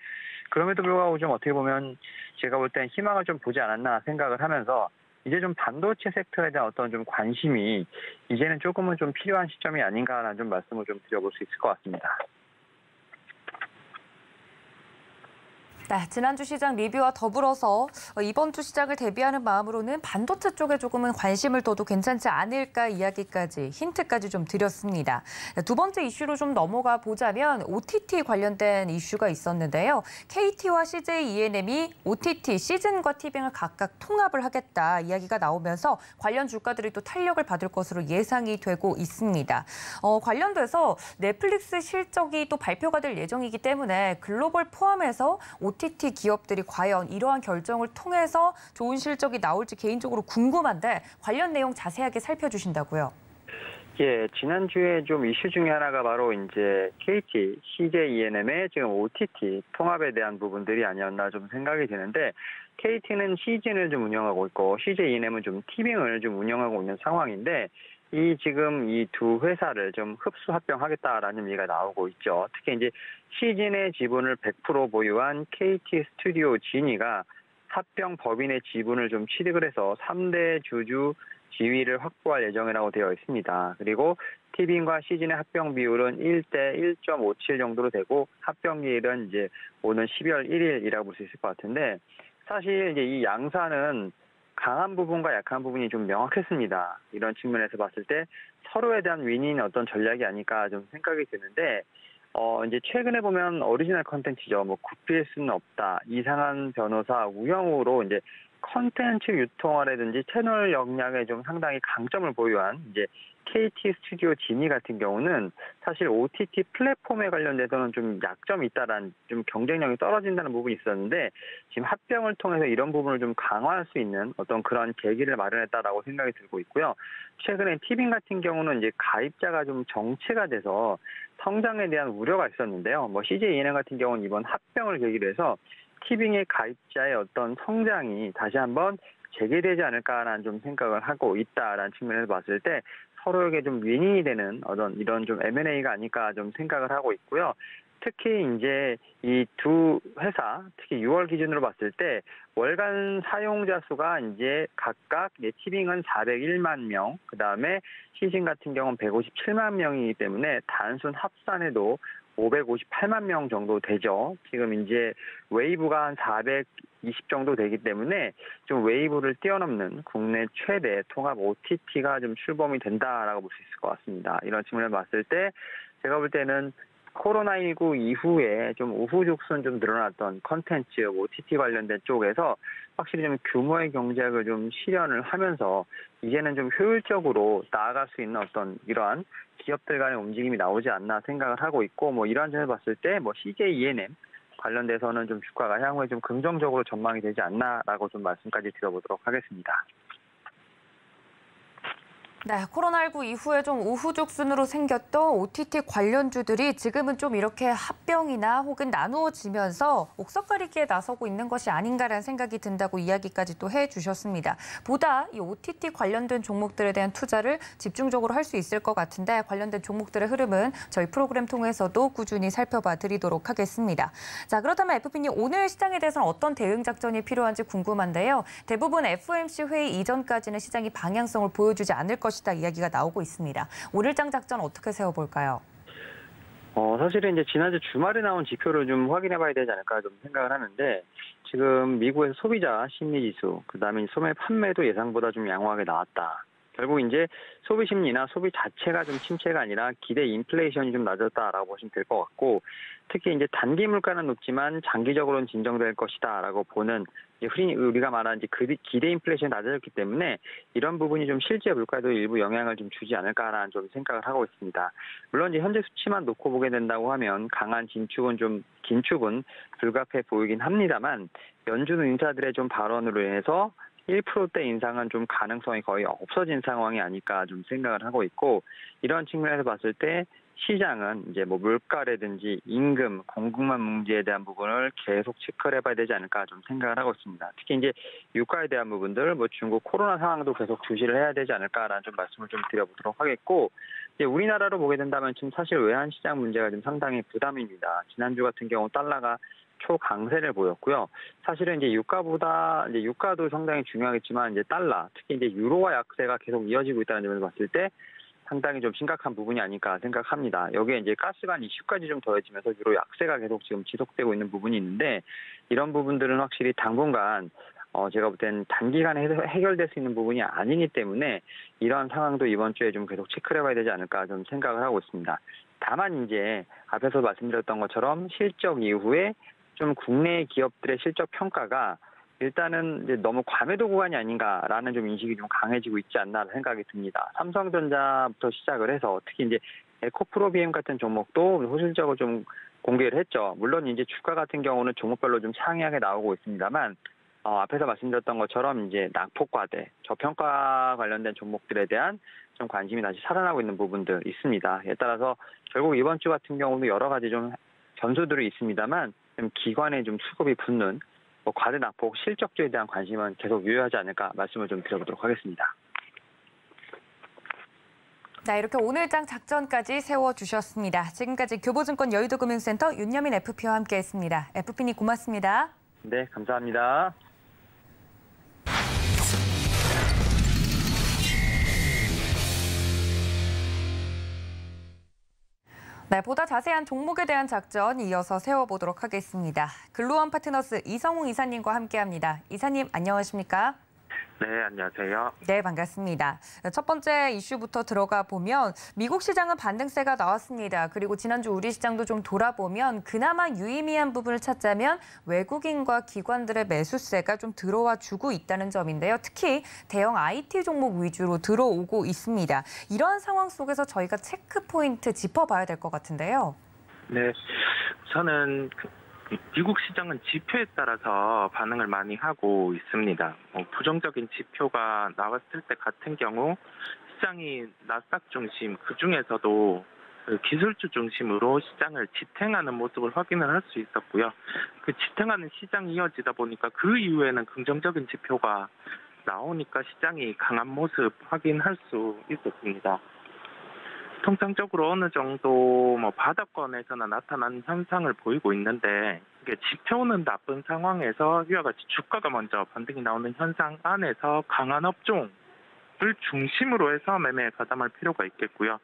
그럼에도 불구하고 좀 어떻게 보면 제가 볼 땐 희망을 좀 보지 않았나 생각을 하면서 이제 좀 반도체 섹터에 대한 어떤 좀 관심이 이제는 조금은 좀 필요한 시점이 아닌가라는 좀 말씀을 좀 드려볼 수 있을 것 같습니다. 네, 지난주 시장 리뷰와 더불어서 이번 주 시장을 대비하는 마음으로는 반도체 쪽에 조금은 관심을 둬도 괜찮지 않을까 이야기까지 힌트까지 좀 드렸습니다. 두 번째 이슈로 좀 넘어가 보자면 OTT 관련된 이슈가 있었는데요. KT와 CJ ENM이 OTT 시즌과 티빙을 각각 통합을 하겠다 이야기가 나오면서 관련 주가들이 또 탄력을 받을 것으로 예상이 되고 있습니다. 관련돼서 넷플릭스 실적이 또 발표가 될 예정이기 때문에 글로벌 포함해서 OTT 기업들이 과연 이러한 결정을 통해서 좋은 실적이 나올지 개인적으로 궁금한데 관련 내용 자세하게 살펴주신다고요? 예, 지난주에 좀 이슈 중에 하나가 바로 이제 KT, CJ ENM의 지금 OTT 통합에 대한 부분들이 아니었나 좀 생각이 드는데, KT는 시즌을 좀 운영하고 있고, CJ ENM은 좀 티빙을 좀 운영하고 있는 상황인데, 지금 이 두 회사를 좀 흡수 합병하겠다라는 얘기가 나오고 있죠. 특히 이제 시즌의 지분을 100% 보유한 KT 스튜디오 지니가 합병 법인의 지분을 좀 취득을 해서 3대 주주 지위를 확보할 예정이라고 되어 있습니다. 그리고 티빙과 시즌의 합병 비율은 1대 1.57 정도로 되고, 합병일은 이제 오는 12월 1일이라고 볼 수 있을 것 같은데, 사실 이제 이 양사는 강한 부분과 약한 부분이 좀 명확했습니다. 이런 측면에서 봤을 때 서로에 대한 윈윈 어떤 전략이 아닐까 좀 생각이 드는데, 이제 최근에 보면 오리지널 컨텐츠죠. 뭐 굽힐 수는 없다, 이상한 변호사, 우영우로 이제 컨텐츠 유통화라든지 채널 역량에 좀 상당히 강점을 보유한 이제 KT 스튜디오 지니 같은 경우는 사실 OTT 플랫폼에 관련돼서는 좀 약점이 있다라는, 좀 경쟁력이 떨어진다는 부분이 있었는데, 지금 합병을 통해서 이런 부분을 좀 강화할 수 있는 어떤 그런 계기를 마련했다라고 생각이 들고 있고요. 최근에 티빙 같은 경우는 이제 가입자가 좀 정체가 돼서 성장에 대한 우려가 있었는데요. 뭐 CJ ENM 같은 경우는 이번 합병을 계기로 해서 티빙의 가입자의 어떤 성장이 다시 한번 재개되지 않을까라는 좀 생각을 하고 있다라는 측면에서 봤을 때 서로에게 좀 윈윈이 되는 어떤 이런 좀 M&A가 아닐까 좀 생각을 하고 있고요. 특히 이제 이 두 회사, 특히 6월 기준으로 봤을 때 월간 사용자 수가 이제 각각 티빙은 401만 명, 그 다음에 시즌 같은 경우는 157만 명이기 때문에 단순 합산해도 558만 명 정도 되죠. 지금 이제 웨이브가 한 420 정도 되기 때문에 좀 웨이브를 뛰어넘는 국내 최대 통합 OTT가 좀 출범이 된다라고 볼 수 있을 것 같습니다. 이런 측면을 봤을 때 제가 볼 때는 코로나19 이후에 좀 우후죽순 좀 늘어났던 컨텐츠, OTT 관련된 쪽에서 확실히 좀 규모의 경쟁을 좀 실현을 하면서 이제는 좀 효율적으로 나아갈 수 있는 어떤 이러한 기업들 간의 움직임이 나오지 않나 생각을 하고 있고, 뭐 이러한 점을 봤을 때 뭐 CJ ENM 관련돼서는 좀 주가가 향후에 좀 긍정적으로 전망이 되지 않나라고 좀 말씀까지 드려보도록 하겠습니다. 네, 코로나19 이후에 좀 우후죽순으로 생겼던 OTT 관련주들이 지금은 좀 이렇게 합병이나 혹은 나누어지면서 옥석가리기에 나서고 있는 것이 아닌가라는 생각이 든다고 이야기까지 또 해주셨습니다. 보다 이 OTT 관련된 종목들에 대한 투자를 집중적으로 할 수 있을 것 같은데, 관련된 종목들의 흐름은 저희 프로그램 통해서도 꾸준히 살펴봐 드리도록 하겠습니다. 자, 그렇다면 FP님, 오늘 시장에 대해서는 어떤 대응 작전이 필요한지 궁금한데요. 대부분 FOMC 회의 이전까지는 시장이 방향성을 보여주지 않을 것이다 이야기가 나오고 있습니다. 오늘장 작전 어떻게 세워볼까요? 사실은 이제 지난주 주말에 나온 지표를 좀 확인해 봐야 되지 않을까 좀 생각을 하는데, 지금 미국에서 소비자 심리지수, 그 다음에 소매 판매도 예상보다 좀 양호하게 나왔다. 결국 이제 소비 심리나 소비 자체가 좀 침체가 아니라 기대 인플레이션이 좀 낮았다라고 보시면 될 것 같고, 특히 이제 단기 물가는 높지만 장기적으로는 진정될 것이다라고 보는, 흔히 우리가 말하는 이제 기대 인플레이션이 낮아졌기 때문에 이런 부분이 좀 실제 물가에도 일부 영향을 좀 주지 않을까라는 좀 생각을 하고 있습니다. 물론 이제 현재 수치만 놓고 보게 된다고 하면 강한 긴축은 불가피해 보이긴 합니다만, 연준 인사들의 좀 발언으로 인해서 1%대 인상은 좀 가능성이 거의 없어진 상황이 아닐까 좀 생각을 하고 있고, 이런 측면에서 봤을 때 시장은 이제 뭐 물가라든지 임금, 공급망 문제에 대한 부분을 계속 체크를 해봐야 되지 않을까 좀 생각을 하고 있습니다. 특히 이제 유가에 대한 부분들, 뭐 중국 코로나 상황도 계속 주시를 해야 되지 않을까라는 좀 말씀을 좀 드려보도록 하겠고, 이제 우리나라로 보게 된다면 지금 사실 외환 시장 문제가 좀 상당히 부담입니다. 지난주 같은 경우 달러가 초강세를 보였고요. 사실은 이제 유가도 상당히 중요하겠지만 이제 달러, 특히 이제 유로화 약세가 계속 이어지고 있다는 점을 봤을 때 상당히 좀 심각한 부분이 아닐까 생각합니다. 여기에 이제 가스관 이슈까지 좀 더해지면서 유로 약세가 계속 지금 지속되고 있는 부분이 있는데, 이런 부분들은 확실히 당분간 제가 볼 땐 단기간에 해결될 수 있는 부분이 아니기 때문에 이런 상황도 이번 주에 좀 계속 체크를 해봐야 되지 않을까 좀 생각을 하고 있습니다. 다만 이제 앞에서 말씀드렸던 것처럼 실적 이후에 좀 국내 기업들의 실적 평가가 일단은 이제 너무 과매도 구간이 아닌가라는 좀 인식이 좀 강해지고 있지 않나 생각이 듭니다. 삼성전자부터 시작을 해서 특히 이제 에코프로비엠 같은 종목도 호실적으로 좀 공개를 했죠. 물론 이제 주가 같은 경우는 종목별로 좀 상이하게 나오고 있습니다만, 앞에서 말씀드렸던 것처럼 이제 낙폭과대, 저평가 관련된 종목들에 대한 좀 관심이 다시 살아나고 있는 부분들 있습니다. 이에 따라서 결국 이번 주 같은 경우도 여러 가지 좀 변수들이 있습니다만 좀 기관에 좀 수급이 붙는 과대 낙폭 실적주에 대한 관심은 계속 유효하지 않을까 말씀을 좀 드려보도록 하겠습니다. 네, 이렇게 오늘장 작전까지 세워주셨습니다. 지금까지 교보증권 여의도금융센터 윤여민 FP와 함께했습니다. FP님 고맙습니다. 네, 감사합니다. 네, 보다 자세한 종목에 대한 작전 이어서 세워보도록 하겠습니다. 글로원 파트너스 이성웅 이사님과 함께합니다. 이사님 안녕하십니까? 네, 안녕하세요. 네, 반갑습니다. 첫 번째 이슈부터 들어가 보면 미국 시장은 반등세가 나왔습니다. 그리고 지난주 우리 시장도 좀 돌아보면 그나마 유의미한 부분을 찾자면 외국인과 기관들의 매수세가 좀 들어와 주고 있다는 점인데요. 특히 대형 IT 종목 위주로 들어오고 있습니다. 이런 상황 속에서 저희가 체크 포인트 짚어봐야 될 것 같은데요. 네, 저는 미국 시장은 지표에 따라서 반응을 많이 하고 있습니다. 부정적인 지표가 나왔을 때 같은 경우 시장이 나스닥 중심, 그중에서도 기술주 중심으로 시장을 지탱하는 모습을 확인을 할 수 있었고요. 그 지탱하는 시장이 이어지다 보니까 그 이후에는 긍정적인 지표가 나오니까 시장이 강한 모습 확인할 수 있었습니다. 통상적으로 어느 정도 바닥권에서나 나타난 현상을 보이고 있는데 이게 지표는 나쁜 상황에서 이와 같이 주가가 먼저 반등이 나오는 현상 안에서 강한 업종을 중심으로 해서 매매에 가담할 필요가 있겠고요.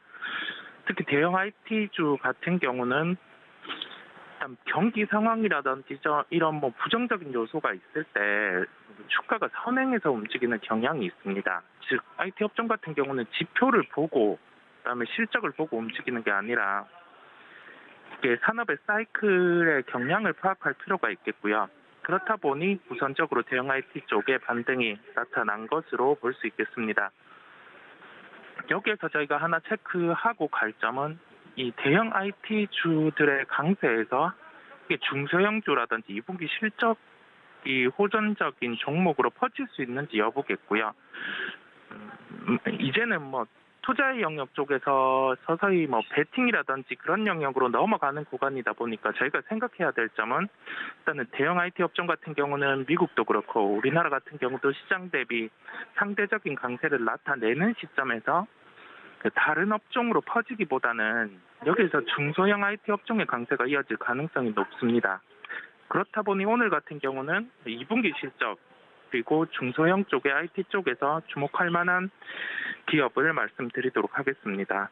특히 대형 IT주 같은 경우는 일단 경기 상황이라든지 이런 부정적인 요소가 있을 때 주가가 선행해서 움직이는 경향이 있습니다. 즉 IT 업종 같은 경우는 지표를 보고 그다음에 실적을 보고 움직이는 게 아니라 이게 산업의 사이클의 경향을 파악할 필요가 있겠고요. 그렇다 보니 우선적으로 대형 IT 쪽에 반등이 나타난 것으로 볼 수 있겠습니다. 여기에서 저희가 하나 체크하고 갈 점은 이 대형 IT주들의 강세에서 이게 중소형주라든지 2분기 실적이 호전적인 종목으로 퍼질 수 있는지 여부겠고요. 이제는 투자의 영역 쪽에서 서서히 베팅이라든지 그런 영역으로 넘어가는 구간이다 보니까 저희가 생각해야 될 점은 일단은 대형 IT 업종 같은 경우는 미국도 그렇고 우리나라 같은 경우도 시장 대비 상대적인 강세를 나타내는 시점에서 다른 업종으로 퍼지기보다는 여기서 중소형 IT 업종의 강세가 이어질 가능성이 높습니다. 그렇다 보니 오늘 같은 경우는 2분기 실적 그리고 중소형 쪽의 IT 쪽에서 주목할 만한 기업을 말씀드리도록 하겠습니다.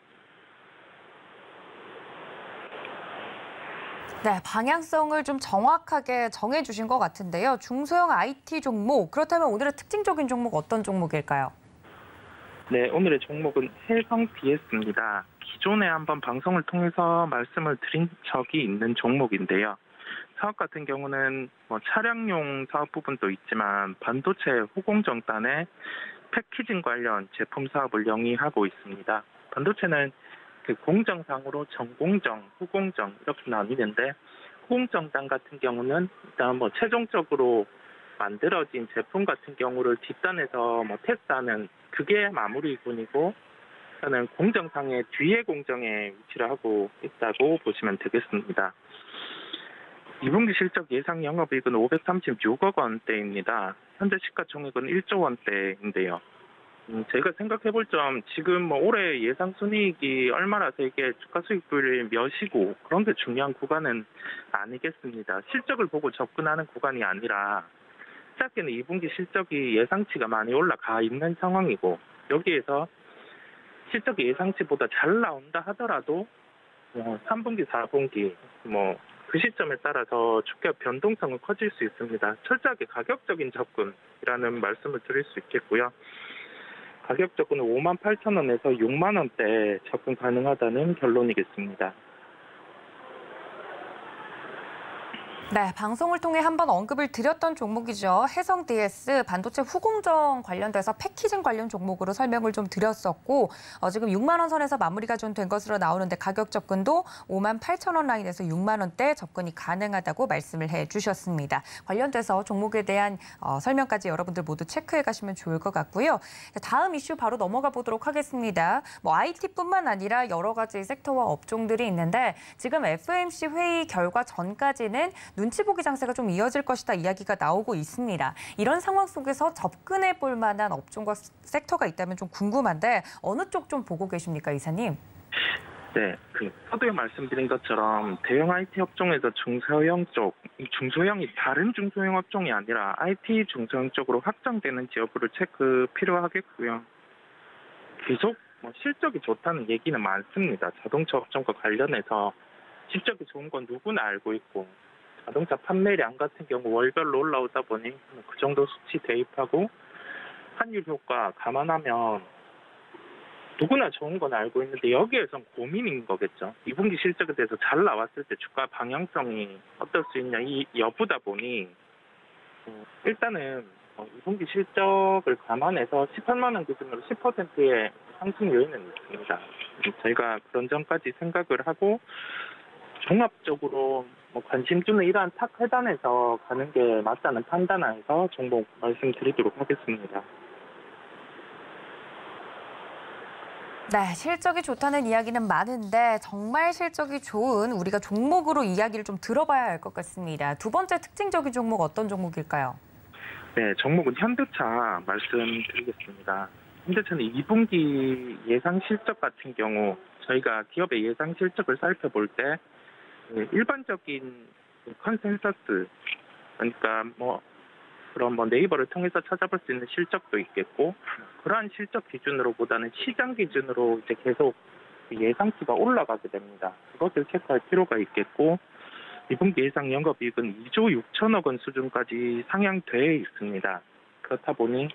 네, 방향성을 좀 정확하게 정해주신 것 같은데요. 중소형 IT 종목, 그렇다면 오늘의 특징적인 종목 어떤 종목일까요? 네, 오늘의 종목은 해성DS입니다. 기존에 한번 방송을 통해서 말씀을 드린 적이 있는 종목인데요. 사업 같은 경우는 차량용 사업 부분도 있지만 반도체 후공정단의 패키징 관련 제품 사업을 영위하고 있습니다. 반도체는 그 공정상으로 전공정, 후공정 이렇게 나뉘는데 후공정단 같은 경우는 일단 최종적으로 만들어진 제품 같은 경우를 뒷단에서 테스트하는 그게 마무리군이고 저는 공정상의 뒤에 공정에 위치를 하고 있다고 보시면 되겠습니다. 2분기 실적 예상 영업이익은 536억 원대입니다. 현재 시가총액은 1조 원대인데요. 제가 생각해볼 점 지금 올해 예상 순이익이 얼마라서 이게 주가 수익률이 몇이고 그런 게 중요한 구간은 아니겠습니다. 실적을 보고 접근하는 구간이 아니라 시작에는 2분기 실적이 예상치가 많이 올라가 있는 상황이고 여기에서 실적이 예상치보다 잘 나온다 하더라도 3분기, 4분기 그 시점에 따라서 주가 변동성은 커질 수 있습니다. 철저하게 가격적인 접근이라는 말씀을 드릴 수 있겠고요. 가격 접근은 58,000원에서 6만 원대 접근 가능하다는 결론이겠습니다. 네, 방송을 통해 한번 언급을 드렸던 종목이죠. 해성 DS 반도체 후공정 관련돼서 패키징 관련 종목으로 설명을 좀 드렸었고 지금 6만 원 선에서 마무리가 좀 된 것으로 나오는데 가격 접근도 5만 8천 원 라인에서 6만 원대 접근이 가능하다고 말씀을 해주셨습니다. 관련돼서 종목에 대한 설명까지 여러분들 모두 체크해 가시면 좋을 것 같고요. 다음 이슈 바로 넘어가 보도록 하겠습니다. IT뿐만 아니라 여러 가지 섹터와 업종들이 있는데 지금 FOMC 회의 결과 전까지는 눈치 보기 장세가 좀 이어질 것이다 이야기가 나오고 있습니다. 이런 상황 속에서 접근해 볼 만한 업종과 섹터가 있다면 좀 궁금한데 어느 쪽 좀 보고 계십니까, 이사님? 네, 서두에 말씀드린 것처럼 대형 IT 업종에서 중소형 쪽, 중소형이 다른 중소형 업종이 아니라 IT 중소형 쪽으로 확장되는지 여부를 체크 필요하겠고요. 계속 실적이 좋다는 얘기는 많습니다. 자동차 업종과 관련해서 실적이 좋은 건 누구나 알고 있고 자동차 판매량 같은 경우 월별로 올라오다 보니 그 정도 수치 대입하고 환율 효과 감안하면 누구나 좋은 건 알고 있는데 여기에선 고민인 거겠죠. 2분기 실적에 대해서 잘 나왔을 때 주가 방향성이 어떨 수 있냐 이 여부다 보니 일단은 2분기 실적을 감안해서 18만 원 기준으로 10%의 상승 요인은 있습니다. 저희가 그런 점까지 생각을 하고 종합적으로 관심주는 이러한 탁 해단에서 가는 게 맞다는 판단하에서 종목 말씀드리도록 하겠습니다. 네, 실적이 좋다는 이야기는 많은데 정말 실적이 좋은 우리가 종목으로 이야기를 좀 들어봐야 할 것 같습니다. 두 번째 특징적인 종목 어떤 종목일까요? 네, 종목은 현대차 말씀드리겠습니다. 현대차는 2분기 예상 실적 같은 경우 저희가 기업의 예상 실적을 살펴볼 때 일반적인 컨센서스 그러니까 그런 네이버를 통해서 찾아볼 수 있는 실적도 있겠고 그러한 실적 기준으로보다는 시장 기준으로 이제 계속 예상치가 올라가게 됩니다. 그것을 체크할 필요가 있겠고 2분기 예상 영업이익은 2조 6천억 원 수준까지 상향돼 있습니다. 그렇다 보니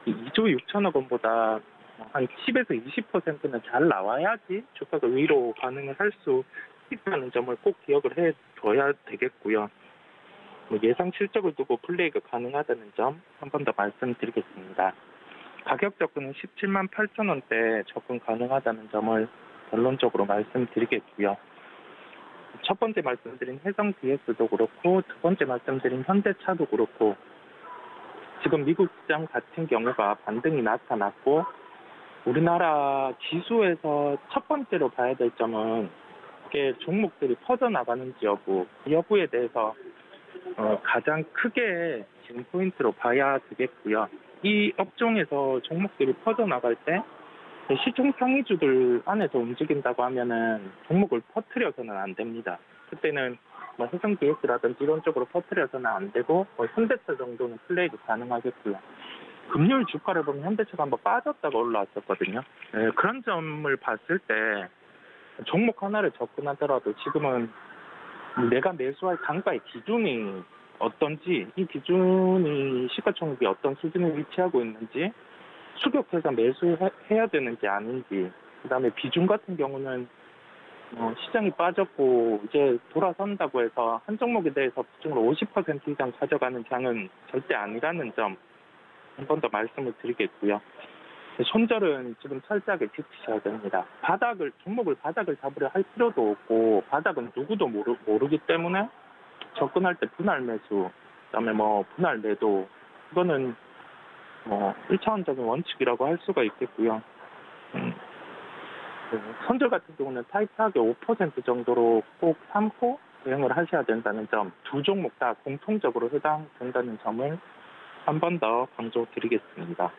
2조 6천억 원보다 한 10에서 20%는 잘 나와야지 주가가 위로 반응을 할 수 있다는 점을 꼭 기억을 해둬야 되겠고요. 예상 실적을 두고 플레이가 가능하다는 점 한 번 더 말씀드리겠습니다. 가격 접근은 17만 8천 원대 접근 가능하다는 점을 결론적으로 말씀드리겠고요. 첫 번째 말씀드린 해성 DS도 그렇고 두 번째 말씀드린 현대차도 그렇고 지금 미국 시장 같은 경우가 반등이 나타났고 우리나라 지수에서 첫 번째로 봐야 될 점은 이게 종목들이 퍼져나가는지 여부, 이 여부에 대해서 가장 크게 지금 포인트로 봐야 되겠고요. 이 업종에서 종목들이 퍼져나갈 때 시중 상위주들 안에서 움직인다고 하면은 종목을 퍼뜨려서는 안 됩니다. 그때는 해성 DS라든지 이런 쪽으로 퍼뜨려서는 안 되고 현대차 정도는 플레이도 가능하겠고요. 금요일 주가를 보면 현대차가 한번 빠졌다가 올라왔었거든요. 그런 점을 봤을 때 종목 하나를 접근하더라도 지금은 내가 매수할 단가의 기준이 어떤지, 이 기준이 시가총액이 어떤 수준에 위치하고 있는지, 추격해서 매수해야 되는지 아닌지, 그다음에 비중 같은 경우는 시장이 빠졌고 이제 돌아선다고 해서 한 종목에 대해서 비중을 50% 이상 가져가는 장은 절대 아니라는 점 한 번 더 말씀을 드리겠고요. 손절은 지금 철저하게 지키셔야 됩니다. 종목을 바닥을 잡으려 할 필요도 없고 바닥은 누구도 모르기 때문에 접근할 때 분할 매수, 그다음에 분할 매도 이거는 1차원적인 원칙이라고 할 수가 있겠고요. 손절 같은 경우는 타이트하게 5% 정도로 꼭 삼고 대응을 하셔야 된다는 점, 두 종목 다 공통적으로 해당된다는 점을 한 번 더 강조드리겠습니다.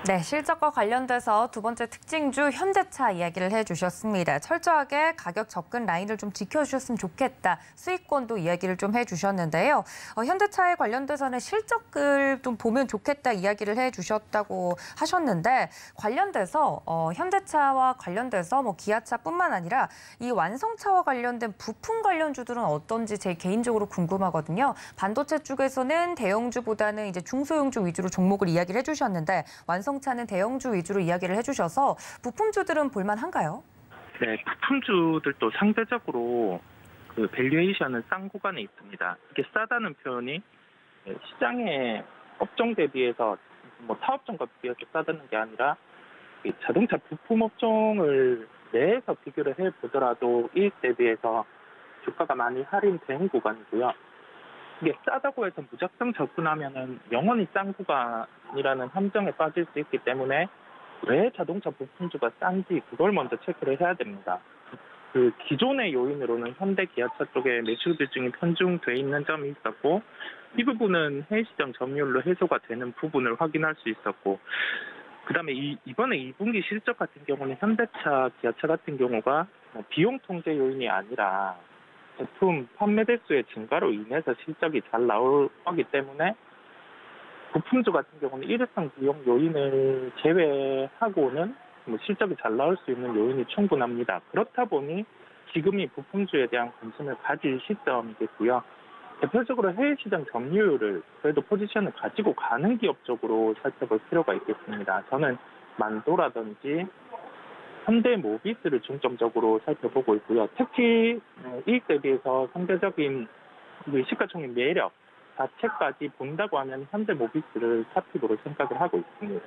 네, 실적과 관련돼서 두 번째 특징주 현대차 이야기를 해주셨습니다. 철저하게 가격 접근 라인을 좀 지켜주셨으면 좋겠다. 수익권도 이야기를 좀 해주셨는데요. 현대차에 관련돼서는 실적을 좀 보면 좋겠다 이야기를 해주셨다고 하셨는데 관련돼서 현대차와 관련돼서 기아차뿐만 아니라 이 완성차와 관련된 부품 관련주들은 어떤지 제 개인적으로 궁금하거든요. 반도체 쪽에서는 대형주보다는 이제 중소형주 위주로 종목을 이야기를 해주셨는데 완성차는 대형주 위주로 이야기를 해주셔서 부품주들은 볼만한가요? 네, 부품주들도 상대적으로 그 밸류에이션은 싼 구간에 있습니다. 이게 싸다는 표현이 시장의 업종 대비해서 타업종과 비해서 싸다는 게 아니라 이 자동차 부품 업종을 내에서 비교를 해보더라도 이익 대비해서 주가가 많이 할인된 구간이고요. 이게 싸다고 해서 무작정 접근하면은 영원히 싼 구간이라는 함정에 빠질 수 있기 때문에 왜 자동차 부품주가 싼지 그걸 먼저 체크를 해야 됩니다. 그 기존의 요인으로는 현대 기아차 쪽에 매출 비중이 편중돼 있는 점이 있었고 이 부분은 해외시장 점유율로 해소가 되는 부분을 확인할 수 있었고 그다음에 이번에 2분기 실적 같은 경우는 현대차, 기아차 같은 경우가 비용 통제 요인이 아니라 제품 판매 대수의 증가로 인해서 실적이 잘 나올 거기 때문에 부품주 같은 경우는 일회성 비용 요인을 제외하고는 실적이 잘 나올 수 있는 요인이 충분합니다. 그렇다 보니 지금이 부품주에 대한 관심을 가질 시점이겠고요. 대표적으로 해외시장 점유율을 그래도 포지션을 가지고 가는 기업 쪽으로 살펴볼 필요가 있겠습니다. 저는 만도라든지 현대모비스를 중점적으로 살펴보고 있고요. 특히 이익 대비해서 상대적인 시가총액 매력 자체까지 본다고 하면 현대모비스를 탑픽으로 생각을 하고 있습니다.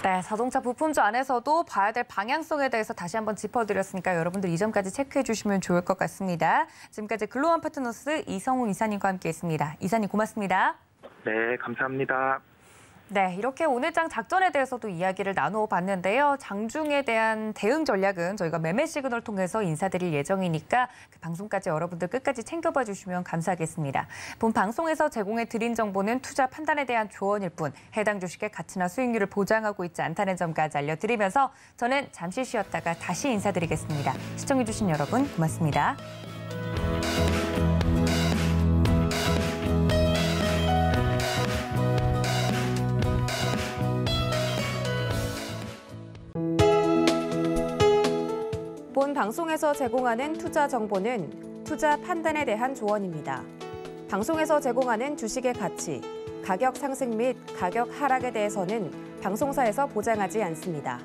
네, 자동차 부품주 안에서도 봐야 될 방향성에 대해서 다시 한번 짚어드렸으니까 여러분들 이 점까지 체크해 주시면 좋을 것 같습니다. 지금까지 글로원 파트너스 이성훈 이사님과 함께했습니다. 이사님 고맙습니다. 네, 감사합니다. 네, 이렇게 오늘 장 작전에 대해서도 이야기를 나누어 봤는데요. 장중에 대한 대응 전략은 저희가 매매 시그널 통해서 인사드릴 예정이니까 그 방송까지 여러분들 끝까지 챙겨봐 주시면 감사하겠습니다. 본 방송에서 제공해 드린 정보는 투자 판단에 대한 조언일 뿐 해당 주식의 가치나 수익률을 보장하고 있지 않다는 점까지 알려드리면서 저는 잠시 쉬었다가 다시 인사드리겠습니다. 시청해 주신 여러분 고맙습니다. 본 방송에서 제공하는 투자 정보는 투자 판단에 대한 조언입니다. 방송에서 제공하는 주식의 가치, 가격 상승 및 가격 하락에 대해서는 방송사에서 보장하지 않습니다.